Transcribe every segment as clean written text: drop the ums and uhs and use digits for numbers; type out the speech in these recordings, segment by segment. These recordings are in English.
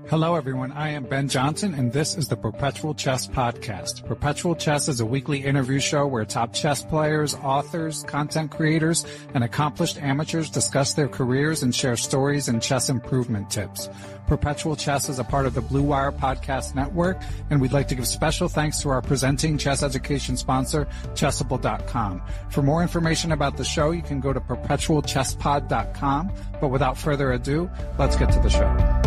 Hello, everyone. I am Ben Johnson, and this is the Perpetual Chess Podcast. Perpetual Chess is a weekly interview show where top chess players, authors, content creators, and accomplished amateurs discuss their careers and share stories and chess improvement tips. Perpetual Chess is a part of the Blue Wire Podcast Network, and we'd like to give special thanks to our presenting chess education sponsor, Chessable.com. For more information about the show, you can go to perpetualchesspod.com. But without further ado, let's get to the show.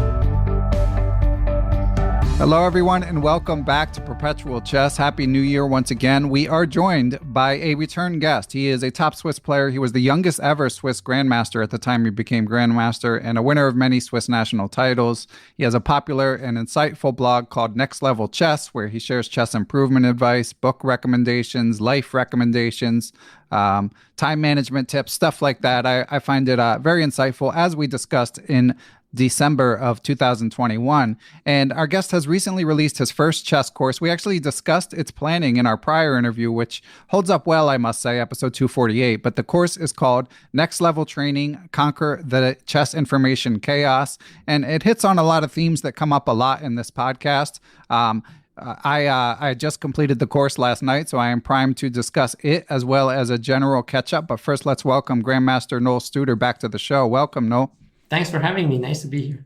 Hello, everyone, and welcome back to Perpetual Chess. Happy New Year once again. We are joined by a return guest. He is a top Swiss player. He was the youngest ever Swiss Grandmaster at the time he became Grandmaster and a winner of many Swiss national titles. He has a popular and insightful blog called Next Level Chess, where he shares chess improvement advice, book recommendations, life recommendations, time management tips, stuff like that. I find it very insightful, as we discussed in December of 2021. And our guest has recently released his first chess course. We actually discussed its planning in our prior interview, which holds up well, I must say, episode 248. But the course is called Next Level Training, Conquer the Chess Information Chaos. And it hits on a lot of themes that come up a lot in this podcast. I just completed the course last night, so I am primed to discuss it as well as a general catch-up. But first, let's welcome Grandmaster Noel Studer back to the show. Welcome, Noel. Thanks for having me. Nice to be here.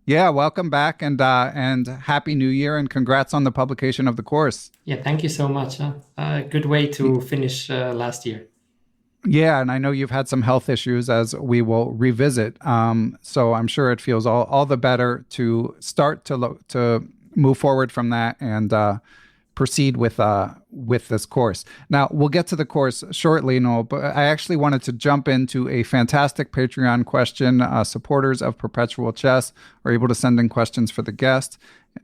Yeah, welcome back, and Happy New Year, and congrats on the publication of the course. Yeah, thank you so much. Good way to finish last year. Yeah, and I know you've had some health issues, as we will revisit. So I'm sure it feels all the better to start to move forward from that and proceed with this course. Now, we'll get to the course shortly, Noel, but I actually wanted to jump into a fantastic Patreon question. Supporters of Perpetual Chess are able to send in questions for the guest.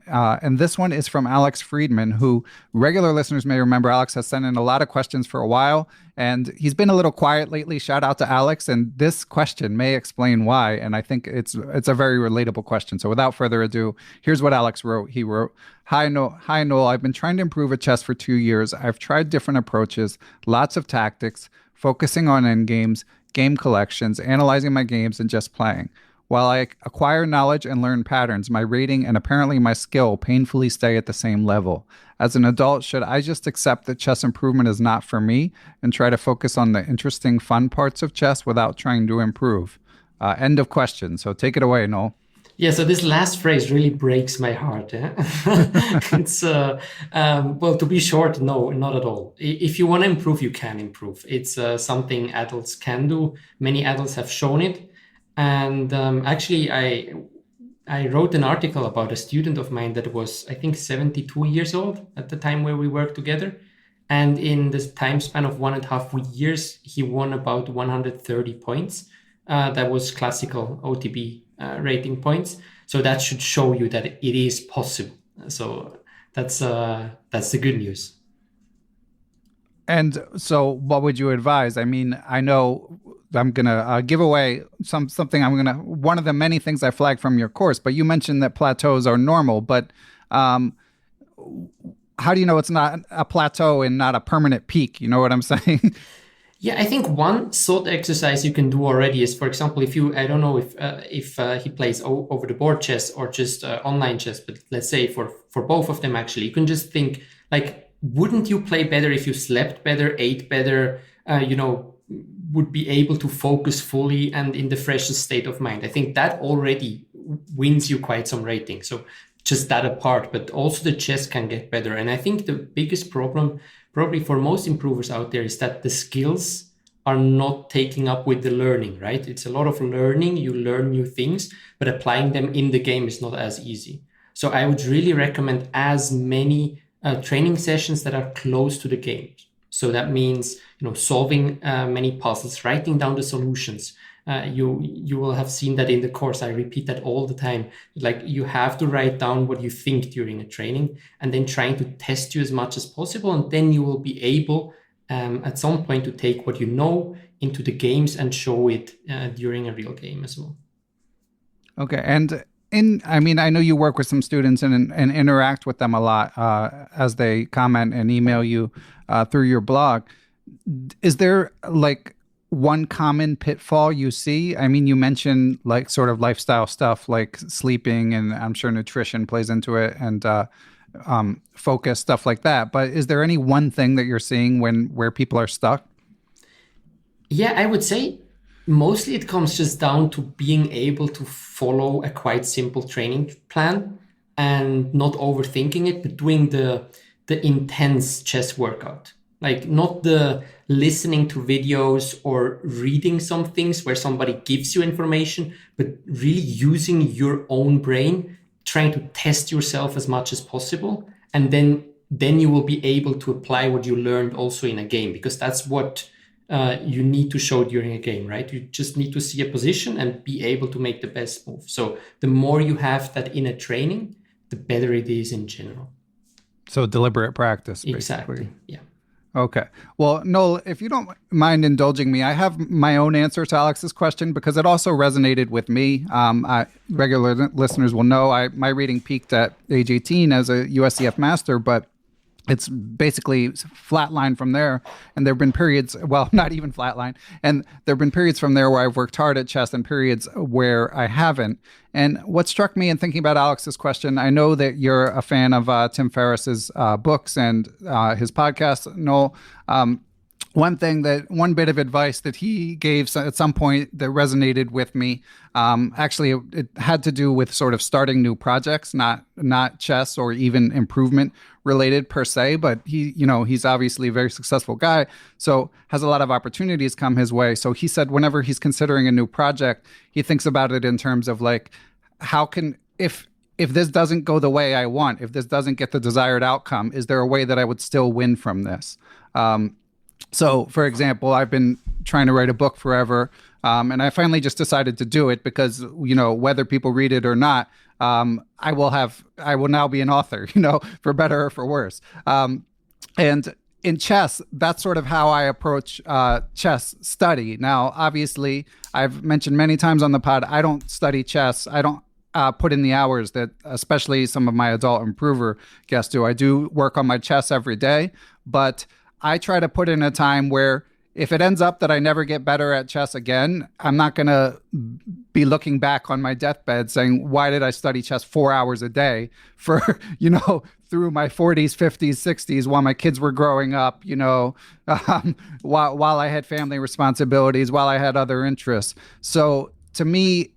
And this one is from Alex Friedman, who regular listeners may remember. Alex has sent in a lot of questions for a while, and he's been a little quiet lately. Shout out to Alex. And this question may explain why. And I think it's a very relatable question. So without further ado, here's what Alex wrote. He wrote, Hi Noel, I've been trying to improve at chess for 2 years. I've tried different approaches, lots of tactics, focusing on endgames, game collections, analyzing my games, and just playing. While I acquire knowledge and learn patterns, my rating and apparently my skill painfully stay at the same level. As an adult, should I just accept that chess improvement is not for me and try to focus on the interesting, fun parts of chess without trying to improve? End of question. So take it away, Noel. Yeah, so this last phrase really breaks my heart. It's, well, to be short, no, not at all. If you want to improve, you can improve. It's something adults can do. Many adults have shown it. And actually, I wrote an article about a student of mine that was, I think, 72 years old at the time where we worked together. And in this time span of 1.5 years, he won about 130 points. That was classical OTB rating points. So that should show you that it is possible. So that's the good news. And so what would you advise? I mean, I know I'm going to give away something. One of the many things I flagged from your course, but you mentioned that plateaus are normal, but how do you know it's not a plateau and not a permanent peak? You know what I'm saying? Yeah, I think one thought exercise you can do already is, for example, if you, I don't know if he plays over the board chess or just online chess, but let's say for both of them, actually, you can just think like, wouldn't you play better if you slept better, ate better, would be able to focus fully and in the freshest state of mind? I think that already wins you quite some rating. So just that apart, but also the chess can get better. And I think the biggest problem probably for most improvers out there is that the skills are not taking up with the learning, right? It's a lot of learning. You learn new things, but applying them in the game is not as easy. So I would really recommend as many training sessions that are close to the game. So that means, solving many puzzles, writing down the solutions. You will have seen that in the course. I repeat that all the time. Like, you have to write down what you think during a training and then trying to test you as much as possible. And then you will be able at some point to take what you know into the games and show it during a real game as well. Okay. And I know you work with some students and interact with them a lot as they comment and email you through your blog. Is there one common pitfall you see? I mean, you mentioned like sort of lifestyle stuff like sleeping, and I'm sure nutrition plays into it, and focus, stuff like that. But is there any one thing that you're seeing where people are stuck? Yeah, I would say mostly it comes just down to being able to follow a quite simple training plan and not overthinking it, but doing the intense chess workout. Like not the listening to videos or reading some things where somebody gives you information, but really using your own brain, trying to test yourself as much as possible. And then you will be able to apply what you learned also in a game, because that's what you need to show during a game, right? You just need to see a position and be able to make the best move. So the more you have that in a training, the better it is in general. So deliberate practice, basically. Exactly, yeah. Okay. Well, Noel, if you don't mind indulging me, I have my own answer to Alex's question because it also resonated with me. Regular listeners will know my reading peaked at age 18 as a USCF master, but it's basically flatline from there. And there have been periods, well, not even flatline. And there have been periods from there where I've worked hard at chess and periods where I haven't. And what struck me in thinking about Alex's question, I know that you're a fan of Tim Ferriss's books and his podcast, Noel. One bit of advice that he gave at some point that resonated with me, actually it had to do with sort of starting new projects, not chess or even improvement related per se, but he's obviously a very successful guy, so has a lot of opportunities come his way. So he said whenever he's considering a new project, he thinks about it in terms of like, if this doesn't go the way I want, if this doesn't get the desired outcome, is there a way that I would still win from this? So, for example, I've been trying to write a book forever, and I finally just decided to do it because, whether people read it or not, I will now be an author, for better or for worse. And in chess, that's sort of how I approach chess study. Now, obviously, I've mentioned many times on the pod, I don't study chess. I don't put in the hours that especially some of my adult improver guests do. I do work on my chess every day, but I try to put in a time where if it ends up that I never get better at chess again, I'm not going to be looking back on my deathbed saying, why did I study chess 4 hours a day for, through my 40s, 50s, 60s while my kids were growing up, while I had family responsibilities, while I had other interests. So to me,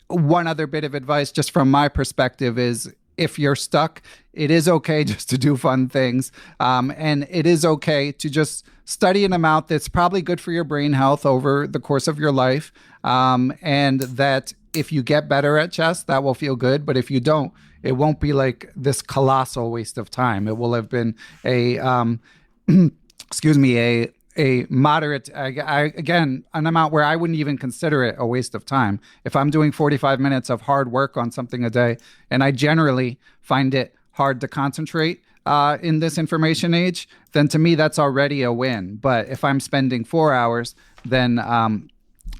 one other bit of advice just from my perspective is, if you're stuck, it is okay just to do fun things. And it is okay to just study an amount that's probably good for your brain health over the course of your life. And that if you get better at chess, that will feel good. But if you don't, it won't be like this colossal waste of time. It will have been a moderate, again, an amount where I wouldn't even consider it a waste of time. If I'm doing 45 minutes of hard work on something a day, and I generally find it hard to concentrate in this information age, then to me, that's already a win. But if I'm spending 4 hours, then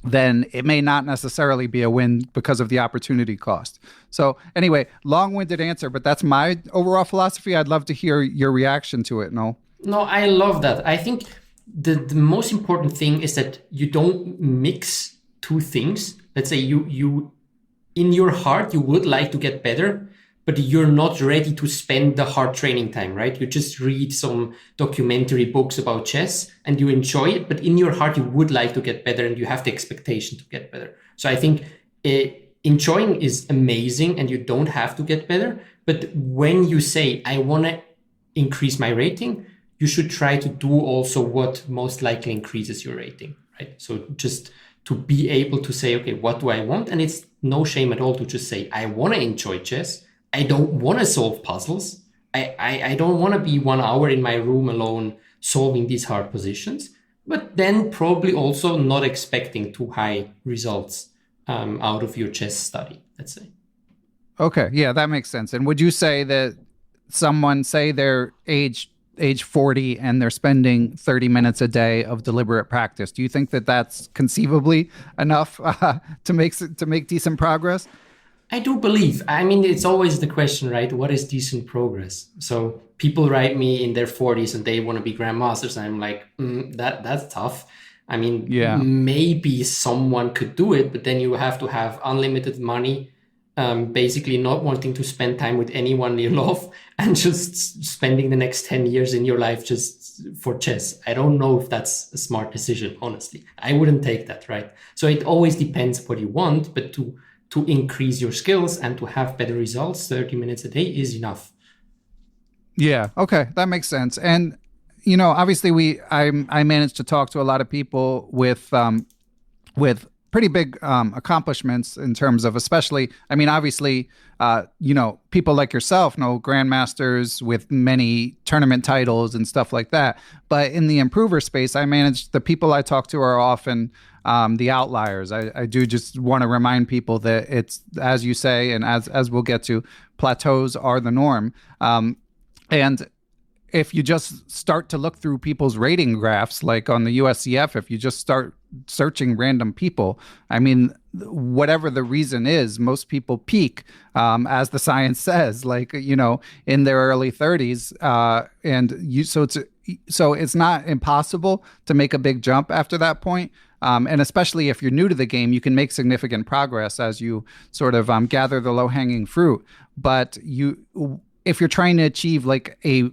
it may not necessarily be a win because of the opportunity cost. So anyway, long-winded answer, but that's my overall philosophy. I'd love to hear your reaction to it, Noel. No, I love that. I think the most important thing is that you don't mix two things. Let's say you in your heart, you would like to get better, but you're not ready to spend the hard training time, right? You just read some documentary books about chess and you enjoy it, but in your heart, you would like to get better and you have the expectation to get better. So I think enjoying is amazing and you don't have to get better. But when you say, I want to increase my rating, you should try to do also what most likely increases your rating, right? So just to be able to say, okay, what do I want? And it's no shame at all to just say, I want to enjoy chess. I don't want to solve puzzles. I don't want to be 1 hour in my room alone solving these hard positions, but then probably also not expecting too high results out of your chess study, let's say. Okay, yeah, that makes sense. And would you say that someone, say they're age 40 and they're spending 30 minutes a day of deliberate practice, do you think that that's conceivably enough to make decent progress? I do believe. I mean, it's always the question, right? What is decent progress? So people write me in their 40s and they want to be grandmasters. And I'm like, that's tough. I mean, Yeah. maybe someone could do it, but then you have to have unlimited money, basically not wanting to spend time with anyone you love and just spending the next 10 years in your life just for chess. I don't know if that's a smart decision, honestly. I wouldn't take that, right? So it always depends what you want, but to increase your skills and to have better results, 30 minutes a day is enough. Yeah. Okay. That makes sense. And, you know, obviously I managed to talk to a lot of people with pretty big accomplishments in terms of, especially, I mean, obviously, you know, people like yourself know grandmasters with many tournament titles and stuff like that. But in the improver space, the people I talk to are often the outliers. I do just want to remind people that it's, as you say, and as we'll get to, plateaus are the norm. And if you just start to look through people's rating graphs, like on the USCF, if you just start searching random people, I mean, whatever the reason is, most people peak, as the science says, like, you know, in their early 30s. So it's not impossible to make a big jump after that point. And especially if you're new to the game, you can make significant progress as you sort of gather the low-hanging fruit. But if you're trying to achieve like a,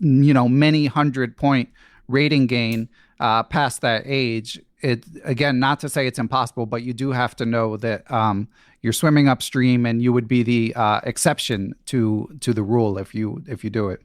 you know, many 100-point rating gain past that age, it, again, not to say it's impossible, but you do have to know that you're swimming upstream, and you would be the exception to the rule if you do it.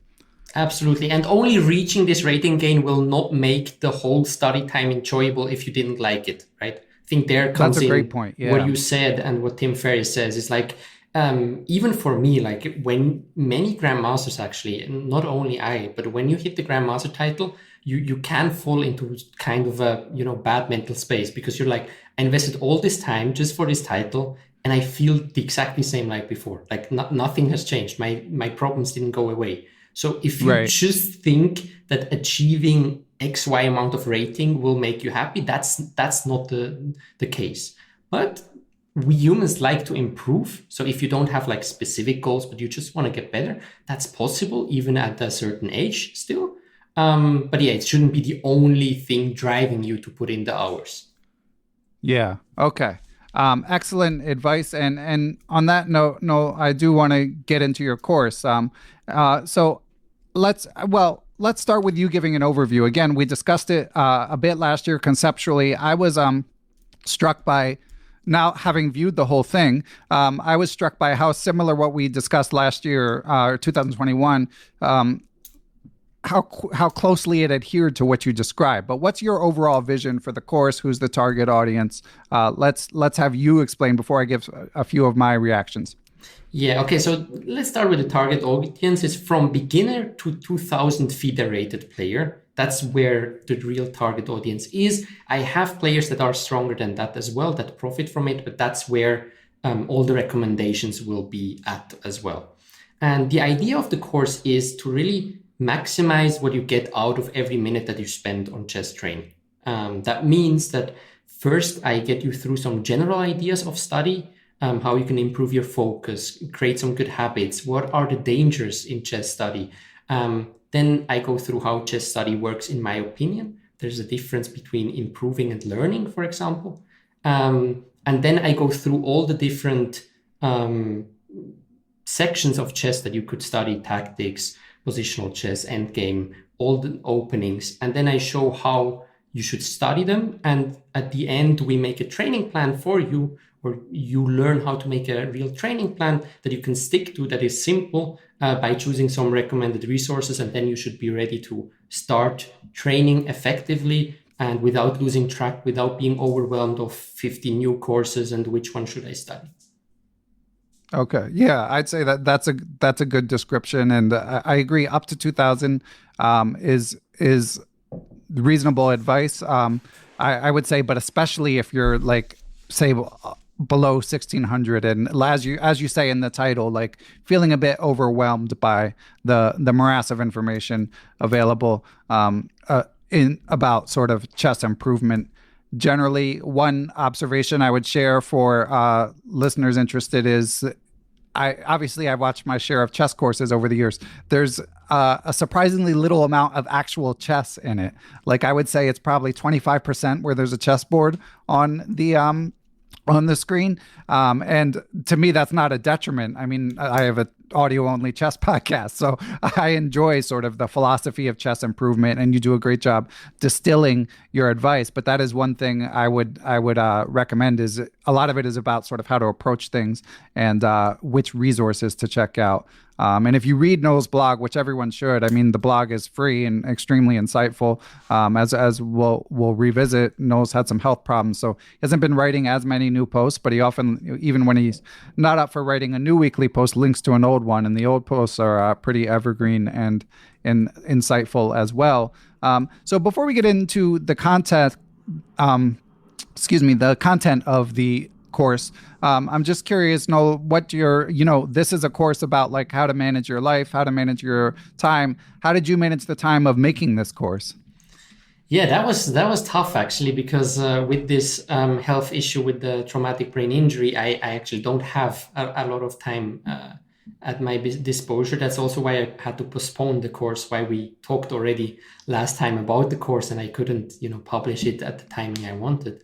Absolutely. And only reaching this rating gain will not make the whole study time enjoyable if you didn't like it, right? I think there comes That's a great in point. Yeah. what you said and what Tim Ferris says is like, even for me, like when many grandmasters actually, not only I, but when you hit the grandmaster title, you can fall into kind of a, you know, bad mental space, because you're like, I invested all this time just for this title, and I feel the exactly same like before. Like nothing has changed. My problems didn't go away. So if you just think that achieving XY amount of rating will make you happy, that's not the case. But we humans like to improve. So if you don't have like specific goals, but you just want to get better, that's possible even at a certain age still. But yeah, it shouldn't be the only thing driving you to put in the hours. Yeah. Okay. Excellent advice. And on that note, no, I do want to get into your course. So let's start with you giving an overview. Again, we discussed it a bit last year conceptually. I was struck by, now having viewed the whole thing, I was struck by how similar what we discussed last year, 2021, how closely it adhered to what you described. But what's your overall vision for the course? Who's the target audience? Let's have you explain before I give a few of my reactions. Yeah, okay, so let's start with the target audience. It's from beginner to 2000 FIDE rated player. That's where the real target audience is. I have players that are stronger than that as well, that profit from it, but that's where all the recommendations will be at as well. And the idea of the course is to really maximize what you get out of every minute that you spend on chess training. That means that first I get you through some general ideas of study, how you can improve your focus, create some good habits, what are the dangers in chess study. Then I go through how chess study works in my opinion. There's a difference between improving and learning, for example. And then I go through all the different sections of chess that you could study: tactics, positional chess, endgame, all the openings. And then I show how you should study them. And at the end, we make a training plan for you, or you learn how to make a real training plan that you can stick to, that is simple, by choosing some recommended resources. And then you should be ready to start training effectively and without losing track, without being overwhelmed of 50 new courses and which one should I study. Okay. Yeah, I'd say that's a good description, and I agree. Up to 2000 is reasonable advice. I would say, but especially if you're like, say, below 1600, and as you say in the title, like feeling a bit overwhelmed by the morass of information available in about sort of chess improvement. Generally, one observation I would share for listeners interested is I've watched my share of chess courses over the years. There's a surprisingly little amount of actual chess in it. Like I would say it's probably 25% where there's a chessboard on the screen. And to me, that's not a detriment. I mean, I have a audio only chess podcast, so I enjoy sort of the philosophy of chess improvement, and you do a great job distilling your advice. But that is one thing I would recommend, is a lot of it is about sort of how to approach things and which resources to check out. And if you read Noel's blog, which everyone should, I mean, the blog is free and extremely insightful. As we'll revisit, Noel's had some health problems, so he hasn't been writing as many new posts, but he often, even when he's not up for writing a new weekly post, links to an old one, and the old posts are pretty evergreen and insightful as well. So before we get into the content, the content of the course, I'm just curious, Noel, what this is a course about like how to manage your life, how to manage your time. How did you manage the time of making this course? Yeah, that was tough actually, because with this health issue with the traumatic brain injury, I actually don't have a lot of time at my disposal. That's also why I had to postpone the course, why we talked already last time about the course and I couldn't, publish it at the timing I wanted.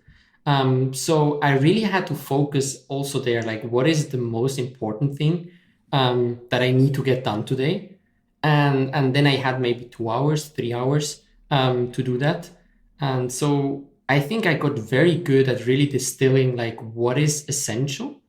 So I really had to focus also there, like what is the most important thing that I need to get done today? And then I had maybe 2 hours, 3 hours to do that. And so I think I got very good at really distilling like what is essential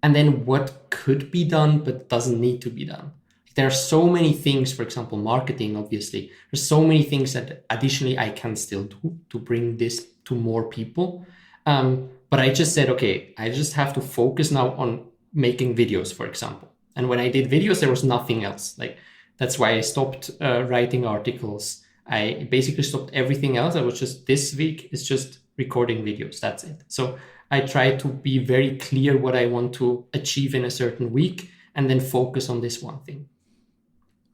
and then what could be done but doesn't need to be done. There are so many things, for example, marketing, obviously. There's so many things that additionally I can still do to bring this to more people. But I just said, okay, I just have to focus now on making videos, for example. And when I did videos, there was nothing else. Like that's why I stopped writing articles. I basically stopped everything else. I was just, this week is just recording videos. That's it. So I try to be very clear what I want to achieve in a certain week and then focus on this one thing.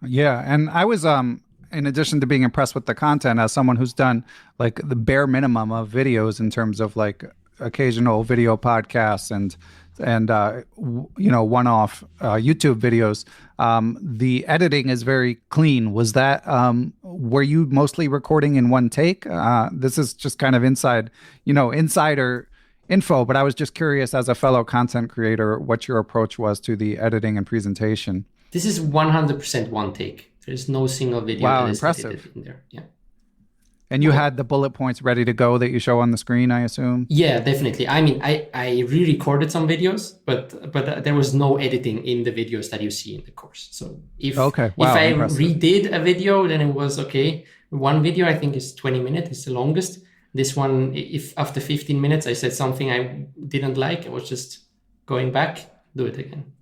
Yeah. And I was, in addition to being impressed with the content, as someone who's done like the bare minimum of videos in terms of like occasional video podcasts and one-off YouTube videos, the editing is very clean. Was that, were you mostly recording in one take? This is just kind of insider info, but I was just curious as a fellow content creator, what your approach was to the editing and presentation. This is 100% one take. There's no single video that is edited in there. Yeah. And you had the bullet points ready to go that you show on the screen, I assume? Yeah, definitely. I mean, I re-recorded some videos, but there was no editing in the videos that you see in the course. So if I redid a video, then it was okay. One video I think is 20 minutes, it's the longest. This one, if after 15 minutes I said something I didn't like, I was just going back, do it again.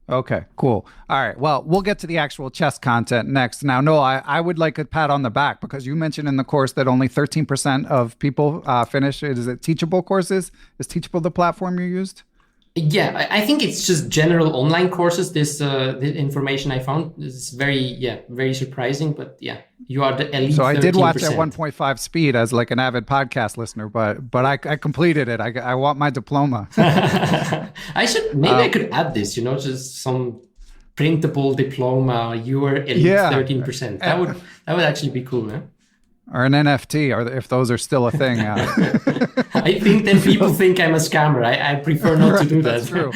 Okay, cool. All right. Well, we'll get to the actual chess content next. Now, Noel, I would like a pat on the back because you mentioned in the course that only 13% of people finish. Is it Teachable courses? Is Teachable the platform you used? Yeah, I think it's just general online courses. This the information I found is very surprising. But yeah, you are the elite. So I 13%. Did watch at 1.5 speed as like an avid podcast listener, but I completed it. I want my diploma. I could add this. Just some printable diploma. You are elite 13%. That would actually be cool, huh? Or an NFT, or if those are still a thing. I think then people think I'm a scammer. I prefer not to do that. That's true.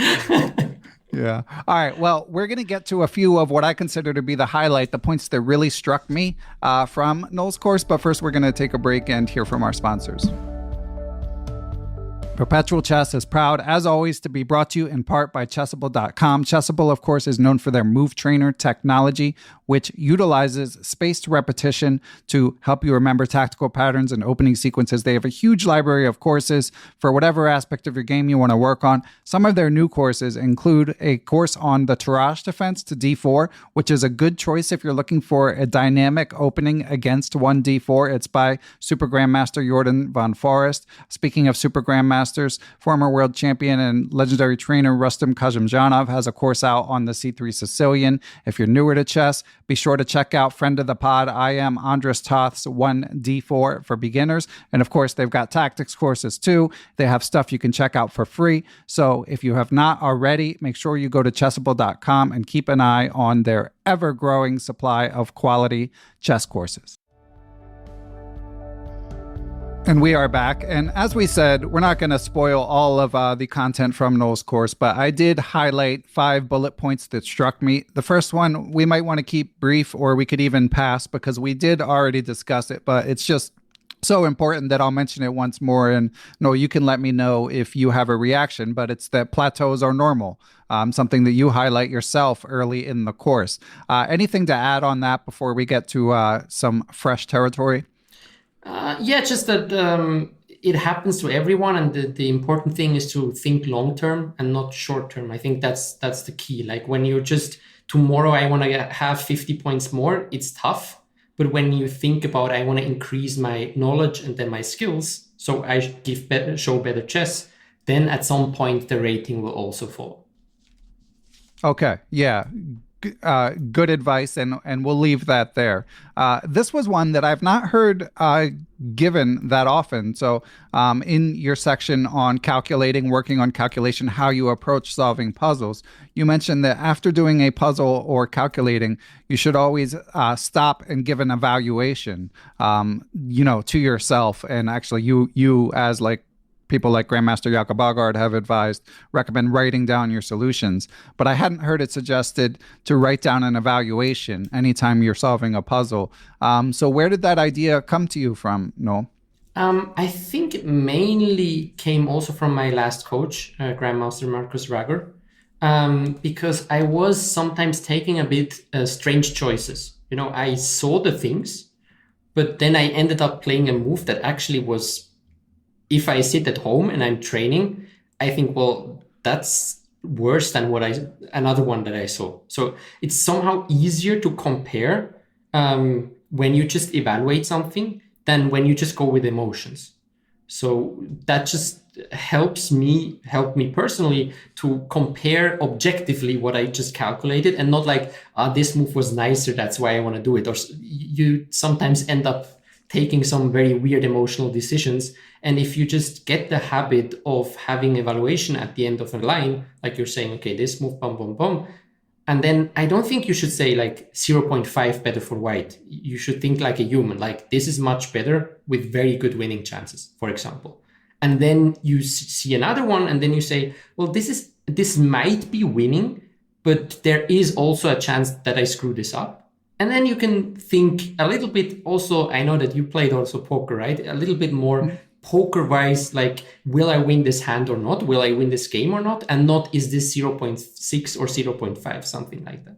Yeah. All right. Well, we're going to get to a few of what I consider to be the highlight, the points that really struck me from Noel's course. But first, we're going to take a break and hear from our sponsors. Perpetual Chess is proud, as always, to be brought to you in part by Chessable.com. Chessable, of course, is known for their Move Trainer technology, which utilizes spaced repetition to help you remember tactical patterns and opening sequences. They have a huge library of courses for whatever aspect of your game you want to work on. Some of their new courses include a course on the Tarrasch defense to d4, which is a good choice if you're looking for a dynamic opening against one d4. It's by Super Grandmaster Jordan von Forest. Speaking of Super Grandmaster, grandmasters. Former world champion and legendary trainer Rustam Kazimjanov has a course out on the C3 Sicilian. If you're newer to chess, be sure to check out friend of the pod, I am Andres Toth's 1D4 for beginners. And of course, they've got tactics courses too. They have stuff you can check out for free. So if you have not already, make sure you go to chessable.com and keep an eye on their ever-growing supply of quality chess courses. And we are back. And as we said, we're not going to spoil all of the content from Noel's course, but I did highlight 5 bullet points that struck me. The first one, we might want to keep brief, or we could even pass because we did already discuss it, but it's just so important that I'll mention it once more. And Noel, you can let me know if you have a reaction, but it's that plateaus are normal, something that you highlight yourself early in the course. Anything to add on that before we get to some fresh territory? Yeah, just that it happens to everyone, and the important thing is to think long term and not short term. I think that's the key. Like when you're just tomorrow, I want to have 50 points more. It's tough, but when you think about I want to increase my knowledge and then my skills, so I show better chess, then at some point the rating will also fall. Okay, yeah. Good advice, and we'll leave that there. This was one that I've not heard given that often. So in your section on working on calculation, how you approach solving puzzles, you mentioned that after doing a puzzle or calculating, you should always stop and give an evaluation, to yourself. And actually you as like people like Grandmaster Jakob Bogard have advised, recommend writing down your solutions. But I hadn't heard it suggested to write down an evaluation anytime you're solving a puzzle. So where did that idea come to you from, Noel? I think it mainly came also from my last coach, Grandmaster Marcus Rager, because I was sometimes taking a bit strange choices. I saw the things, but then I ended up playing a move that actually was, if I sit at home and I'm training, I think, well, that's worse than another one that I saw. So it's somehow easier to compare when you just evaluate something than when you just go with emotions. So that just helped me personally to compare objectively what I just calculated, and not like, this move was nicer, that's why I want to do it. Or you sometimes end up taking some very weird emotional decisions. And if you just get the habit of having evaluation at the end of a line, like you're saying, okay, this move, bum, bum, bum. And then I don't think you should say like 0.5 better for white. You should think like a human, like this is much better with very good winning chances, for example. And then you see another one and then you say, well, this might be winning, but there is also a chance that I screw this up. And then you can think a little bit also, I know that you played also poker, right? A little bit more poker-wise, like, will I win this hand or not? Will I win this game or not? And not, is this 0.6 or 0.5, something like that.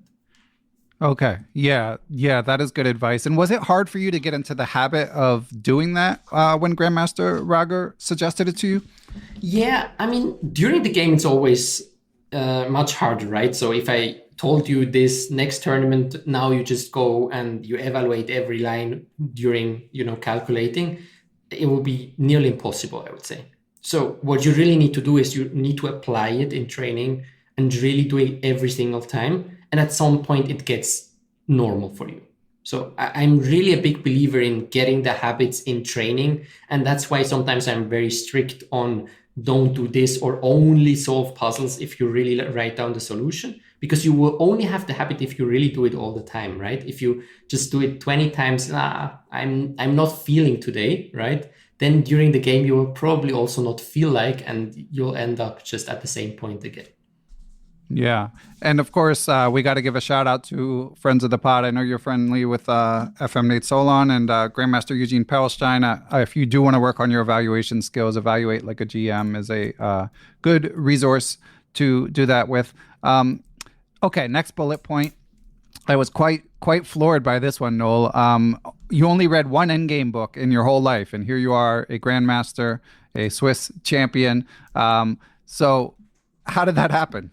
Okay. Yeah, that is good advice. And was it hard for you to get into the habit of doing that when Grandmaster Rager suggested it to you? Yeah, I mean, during the game, it's always much harder, right? So if I told you this next tournament, now you just go and you evaluate every line during, calculating, it will be nearly impossible, I would say. So what you really need to do is you need to apply it in training and really do it every single time. And at some point it gets normal for you. So I'm really a big believer in getting the habits in training. And that's why sometimes I'm very strict on don't do this or only solve puzzles if you really write down the solution, because you will only have the habit if you really do it all the time, right? If you just do it 20 times, I'm not feeling today, right? Then during the game, you will probably also not feel like, and you'll end up just at the same point again. Yeah. And of course, we got to give a shout out to friends of the pod. I know you're friendly with FM Nate Solon and Grandmaster Eugene Perlstein. If you do want to work on your evaluation skills, Evaluate Like a GM is a good resource to do that with. Okay, next bullet point. I was quite floored by this one, Noel. You only read one endgame book in your whole life, and here you are, a grandmaster, a Swiss champion. So how did that happen?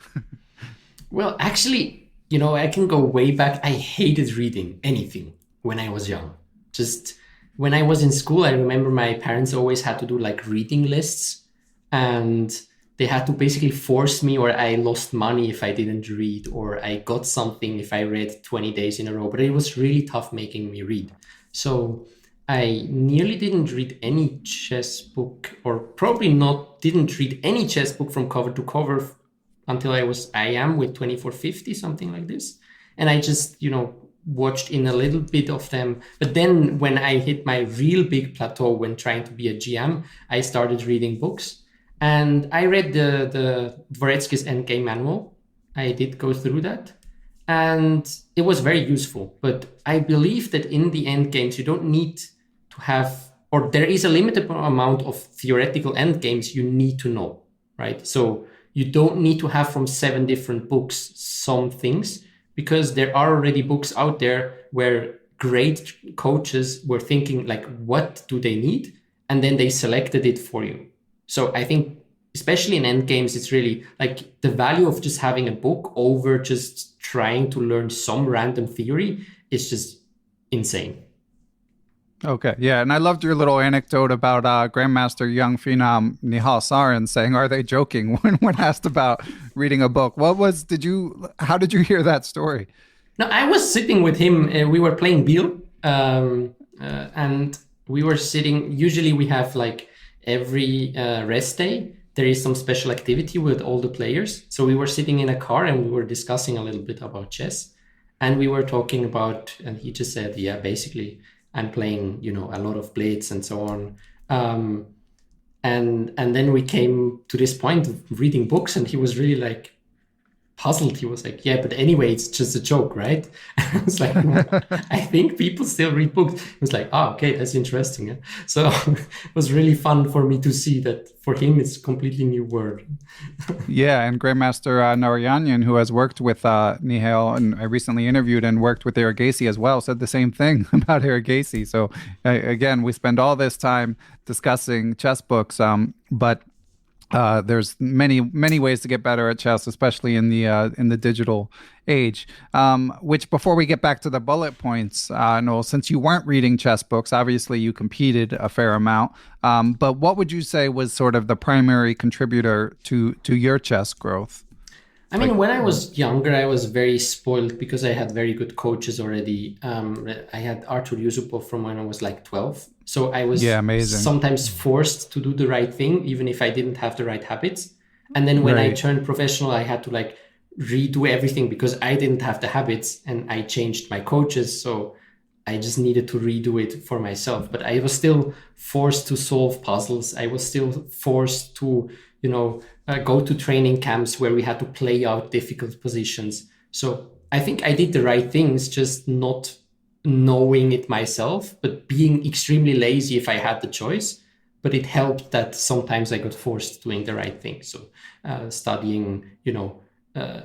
Well, actually, I can go way back. I hated reading anything when I was young. Just when I was in school, I remember my parents always had to do like reading lists. and they had to basically force me, or I lost money if I didn't read, or I got something if I read 20 days in a row. But it was really tough making me read. So I nearly didn't read any chess book, or probably not, didn't read any chess book from cover to cover until I am with 2450, something like this. And I just, watched in a little bit of them. But then when I hit my real big plateau when trying to be a GM, I started reading books. And I read the Dvoretsky's Endgame Manual. I did go through that. And it was very useful. But I believe that in the endgames, you don't need to have, or there is a limited amount of theoretical endgames you need to know, right? So you don't need to have from 7 different books some things, because there are already books out there where great coaches were thinking like, what do they need? And then they selected it for you. So I think, especially in endgames, it's really like the value of just having a book over just trying to learn some random theory is just insane. Okay, yeah, and I loved your little anecdote about Grandmaster young phenom Nihal Sarin saying, "Are they joking?" when asked about reading a book. How did you hear that story? No, I was sitting with him. We were playing Biel, and we were sitting. Usually, we have like every rest day, there is some special activity with all the players. So we were sitting in a car and we were discussing a little bit about chess. And we were talking about, and he just said, yeah, basically, I'm playing, a lot of blitz and so on. And then we came to this point of reading books, and he was really like puzzled. He was like, yeah, but anyway, it's just a joke, right? I was like, no, I think people still read books. He was like, oh, okay, that's interesting. Yeah? So it was really fun for me to see that for him, it's a completely new word. Yeah, and Grandmaster Narayanan, who has worked with Nihal, and I recently interviewed and worked with Irigasi as well, said the same thing about Irigasi. So again, we spend all this time discussing chess books, but there's many ways to get better at chess, especially in the digital age. Which, before we get back to the bullet points, Noel, since you weren't reading chess books, obviously you competed a fair amount. But what would you say was sort of the primary contributor to your chess growth? I mean, when I was younger, I was very spoiled because I had very good coaches already. I had Artur Yusopov from when I was like 12. So I was sometimes forced to do the right thing, even if I didn't have the right habits. And then when I turned professional, I had to like redo everything because I didn't have the habits and I changed my coaches. So I just needed to redo it for myself. But I was still forced to solve puzzles. I was still forced to, go to training camps where we had to play out difficult positions. So I think I did the right things, just not knowing it myself, but being extremely lazy if I had the choice. But it helped that sometimes I got forced doing the right thing. So studying,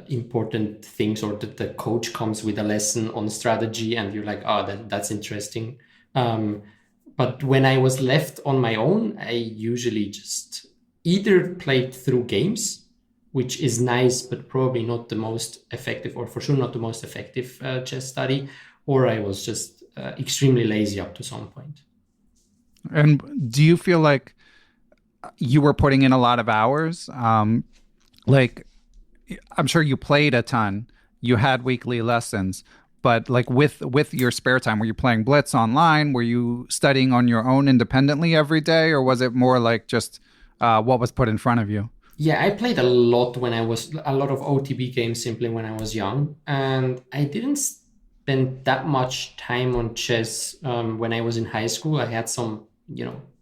important things, or that the coach comes with a lesson on strategy and you're like, oh, that's interesting. But when I was left on my own, I usually just either played through games, which is nice, but probably not the most effective, or for sure not the most effective chess study, or I was just extremely lazy up to some point. And do you feel like you were putting in a lot of hours? Like, I'm sure you played a ton, you had weekly lessons, but like with your spare time, were you playing Blitz online? Were you studying on your own independently every day, or was it more like just what was put in front of you? Yeah, I played a lot a lot of OTB games simply when I was young, and I didn't spend that much time on chess when I was in high school. I had some,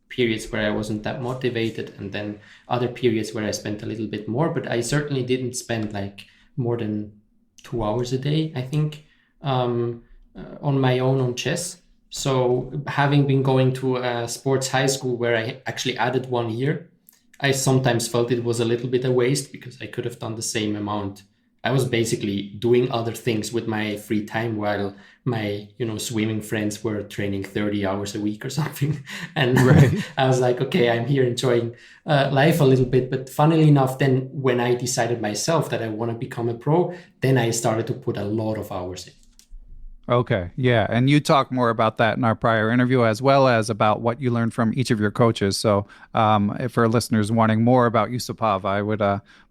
periods where I wasn't that motivated, and then other periods where I spent a little bit more, but I certainly didn't spend like more than 2 hours a day, I think, on my own on chess. So having been going to a sports high school where I actually added 1 year, I sometimes felt it was a little bit a waste because I could have done the same amount. I was basically doing other things with my free time while my, swimming friends were training 30 hours a week or something. And I was like, okay, I'm here enjoying life a little bit. But funnily enough, then when I decided myself that I want to become a pro, then I started to put a lot of hours in. Okay, yeah, and you talk more about that in our prior interview, as well as about what you learned from each of your coaches. So, if our listeners wanting more about Yusopov, I would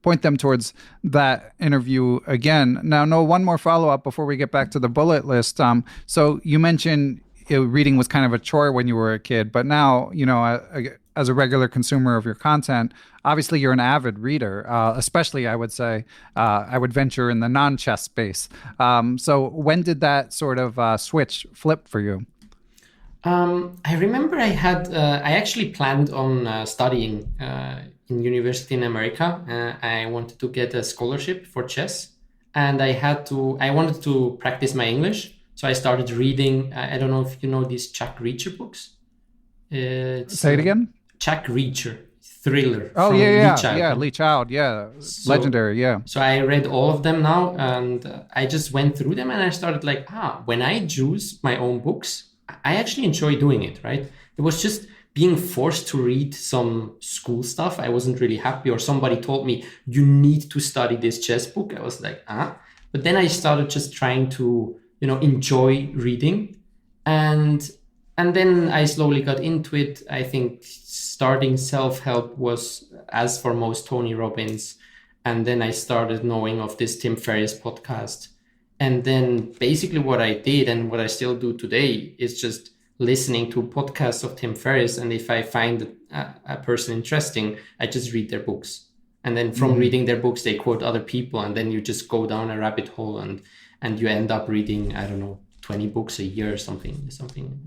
point them towards that interview again. Now, no, one more follow up before we get back to the bullet list. So you mentioned reading was kind of a chore when you were a kid, but now, as a regular consumer of your content, obviously you're an avid reader, especially I would say, I would venture in the non-chess space. So when did that sort of switch flip for you? I remember I actually planned on studying in university in America. I wanted to get a scholarship for chess, and I wanted to practice my English. So I started reading, I don't know if you know these Jack Reacher books. It's Say it again. Jack Reacher, thriller Oh from yeah, Lee Child. yeah, Lee Child, yeah, legendary, yeah. So I read all of them now, and I just went through them, and I started like, when I choose my own books, I actually enjoy doing it, right? It was just being forced to read some school stuff. I wasn't really happy, or somebody told me, you need to study this chess book. I was like, But then I started just trying to, enjoy reading. And then I slowly got into it. I think starting self-help was, as for most, Tony Robbins. And then I started knowing of this Tim Ferris podcast. And then basically what I did and what I still do today is just listening to podcasts of Tim Ferris. And if I find a person interesting, I just read their books. And then from reading their books, they quote other people. And then you just go down a rabbit hole and you end up reading, I don't know, 20 books a year or something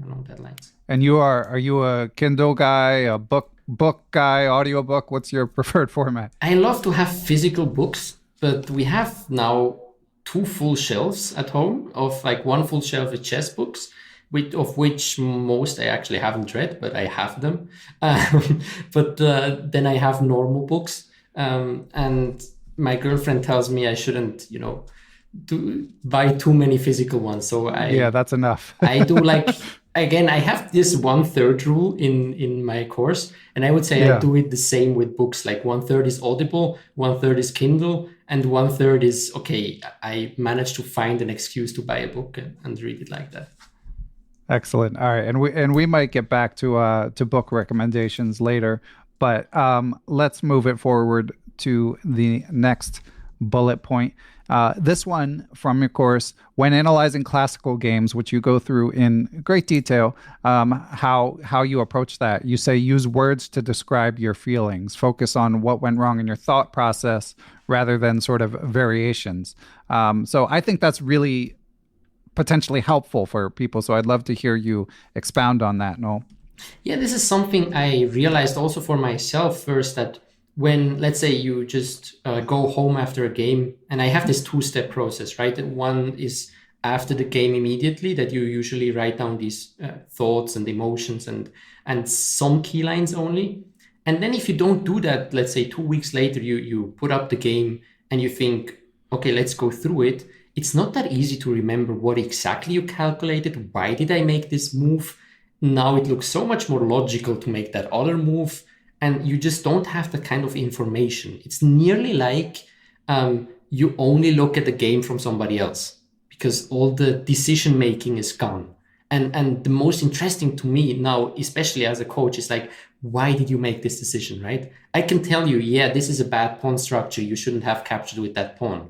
along that lines. And are you a Kindle guy, a book guy, audiobook? What's your preferred format? I love to have physical books, but we have now 2 full shelves at home of like one full shelf with chess books, of which most I actually haven't read, but I have them. But then I have normal books. And my girlfriend tells me I shouldn't, to buy too many physical ones. So yeah, that's enough. I do like, again, I have this 1/3 rule in my course, and I would say I do it the same with books. Like 1/3 is Audible, 1/3 is Kindle, and 1/3 is, okay, I managed to find an excuse to buy a book and read it like that. Excellent. All right, and we might get back to book recommendations later, but let's move it forward to the next bullet point. This one from your course, when analyzing classical games, which you go through in great detail, how you approach that. You say use words to describe your feelings. Focus on what went wrong in your thought process rather than sort of variations. So I think that's really potentially helpful for people. So I'd love to hear you expound on that, Noel. Yeah, this is something I realized also for myself first, that when, let's say, you just go home after a game, and I have this 2-step process, right? One is after the game immediately, that you usually write down these thoughts and emotions and some key lines only. And then if you don't do that, let's say 2 weeks later, you put up the game and you think, okay, let's go through it. It's not that easy to remember what exactly you calculated. Why did I make this move? Now it looks so much more logical to make that other move. And you just don't have that kind of information. It's nearly like you only look at the game from somebody else, because all the decision making is gone. And the most interesting to me now, especially as a coach, is like, why did you make this decision, right? I can tell you, yeah, this is a bad pawn structure. You shouldn't have captured with that pawn.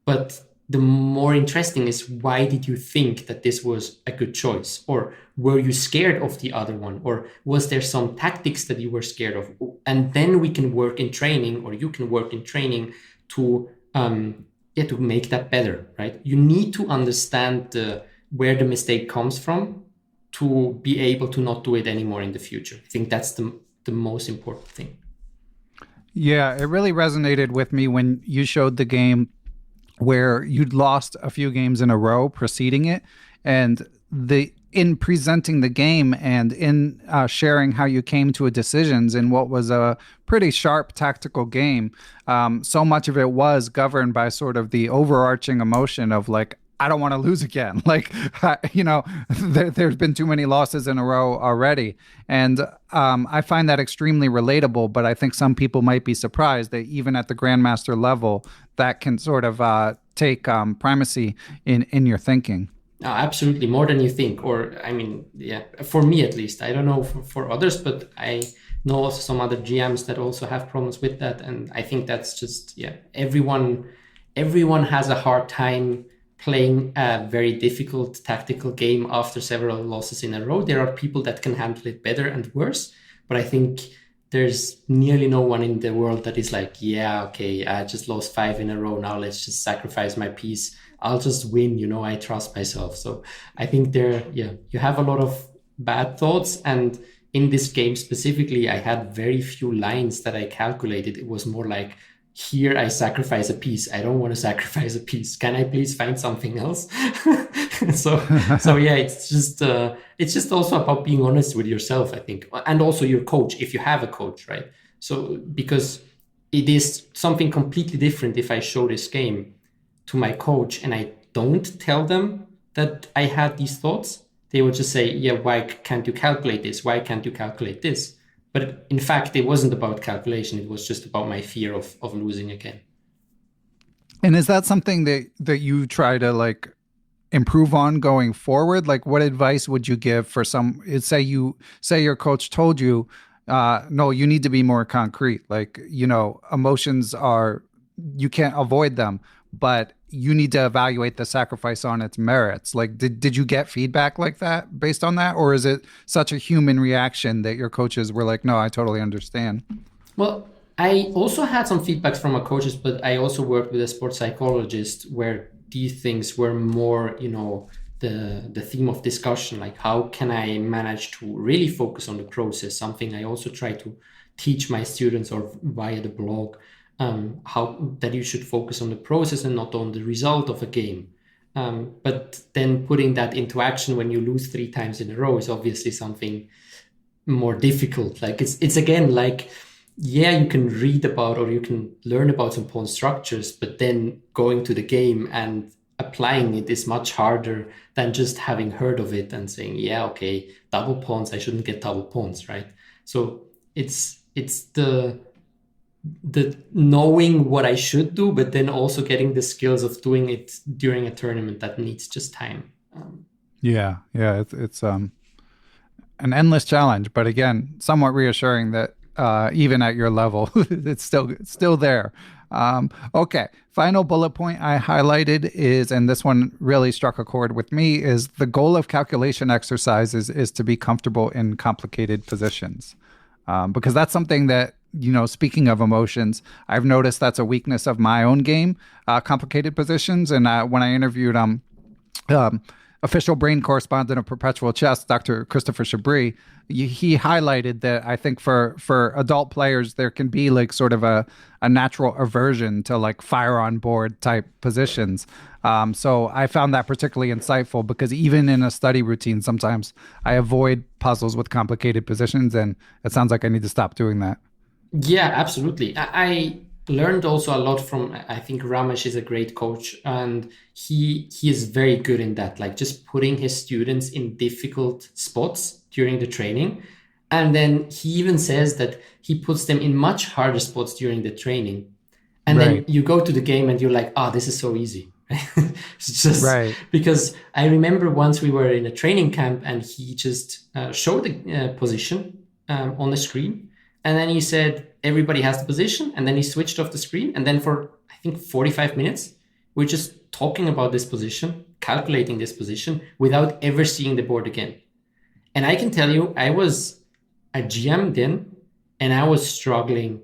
But the more interesting is, why did you think that this was a good choice? Or were you scared of the other one? Or was there some tactics that you were scared of? And then we can work in training, or you can work in training to make that better, right? You need to understand where the mistake comes from to be able to not do it anymore in the future. I think that's the most important thing. Yeah, it really resonated with me when you showed the game where you'd lost a few games in a row preceding it, and in presenting the game and in sharing how you came to a decisions in what was a pretty sharp tactical game, so much of it was governed by sort of the overarching emotion of like, I don't want to lose again. Like, there's been too many losses in a row already. And I find that extremely relatable, but I think some people might be surprised that even at the grandmaster level, that can sort of take primacy in your thinking. Absolutely, more than you think. Or, I mean, yeah, for me at least. I don't know for others, but I know also some other GMs that also have problems with that. And I think that's just, yeah, everyone has a hard time playing a very difficult tactical game after several losses in a row. There are people that can handle it better and worse, but I think there's nearly no one in the world that is like, yeah, okay, I just lost 5 in a row. Now let's just sacrifice my piece. I'll just win, I trust myself. So I think you have a lot of bad thoughts. And in this game specifically, I had very few lines that I calculated. It was more like, here I sacrifice a piece. I don't want to sacrifice a piece. Can I please find something else? so yeah, it's just also about being honest with yourself, I think, and also your coach, if you have a coach, right? So because it is something completely different if I show this game to my coach and I don't tell them that I had these thoughts. They would just say, yeah, why can't you calculate this? Why can't you calculate this? But in fact, it wasn't about calculation. It was just about my fear of losing again. And is that something that you try to like improve on going forward? Like, what advice would you give for say your coach told you, no, you need to be more concrete. Like, emotions you can't avoid them, but you need to evaluate the sacrifice on its merits. Like, did you get feedback like that based on that? Or is it such a human reaction that your coaches were like, no, I totally understand? Well, I also had some feedbacks from my coaches, but I also worked with a sports psychologist where these things were more, the theme of discussion. Like, how can I manage to really focus on the process? Something I also try to teach my students or via the blog. How that you should focus on the process and not on the result of a game. But then putting that into action when you lose 3 times in a row is obviously something more difficult. Like it's again like, yeah, you can read about or you can learn about some pawn structures, but then going to the game and applying it is much harder than just having heard of it and saying, yeah, okay, double pawns, I shouldn't get double pawns, right? So it's the knowing what I should do, but then also getting the skills of doing it during a tournament that needs just time. Yeah, it's an endless challenge, but again, somewhat reassuring that even at your level, it's still there. Okay, final bullet point I highlighted is, and this one really struck a chord with me, is the goal of calculation exercises is to be comfortable in complicated positions, because that's something that, speaking of emotions, I've noticed that's a weakness of my own game, complicated positions. And when I interviewed official brain correspondent of Perpetual Chess, Dr. Christopher Chabris, he highlighted that I think for adult players, there can be like sort of a natural aversion to like fire on board type positions. So I found that particularly insightful because even in a study routine, sometimes I avoid puzzles with complicated positions, and it sounds like I need to stop doing that. Yeah, absolutely. I learned also a lot from, I think Ramesh is a great coach, and he is very good in that, like just putting his students in difficult spots during the training. And then he even says that he puts them in much harder spots during the training. And then you go to the game and you're like, this is so easy. It's just because I remember once we were in a training camp and he just showed the position on the screen. And then he said, everybody has the position. And then he switched off the screen. And then for, I think, 45 minutes, we're just talking about this position, calculating this position without ever seeing the board again. And I can tell you, I was a GM then, and I was struggling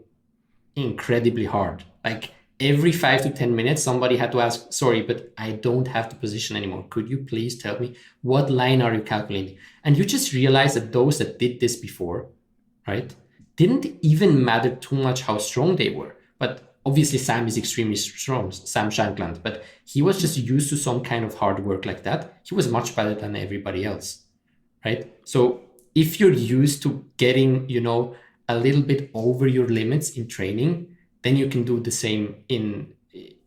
incredibly hard. Like every 5 to 10 minutes, somebody had to ask, sorry, but I don't have the position anymore. Could you please tell me what line are you calculating? And you just realize that those that did this before, right, didn't even matter too much how strong they were. But obviously Sam is extremely strong, Sam Shankland, but he was just used to some kind of hard work like that. He was much better than everybody else, right? So if you're used to getting, a little bit over your limits in training, then you can do the same in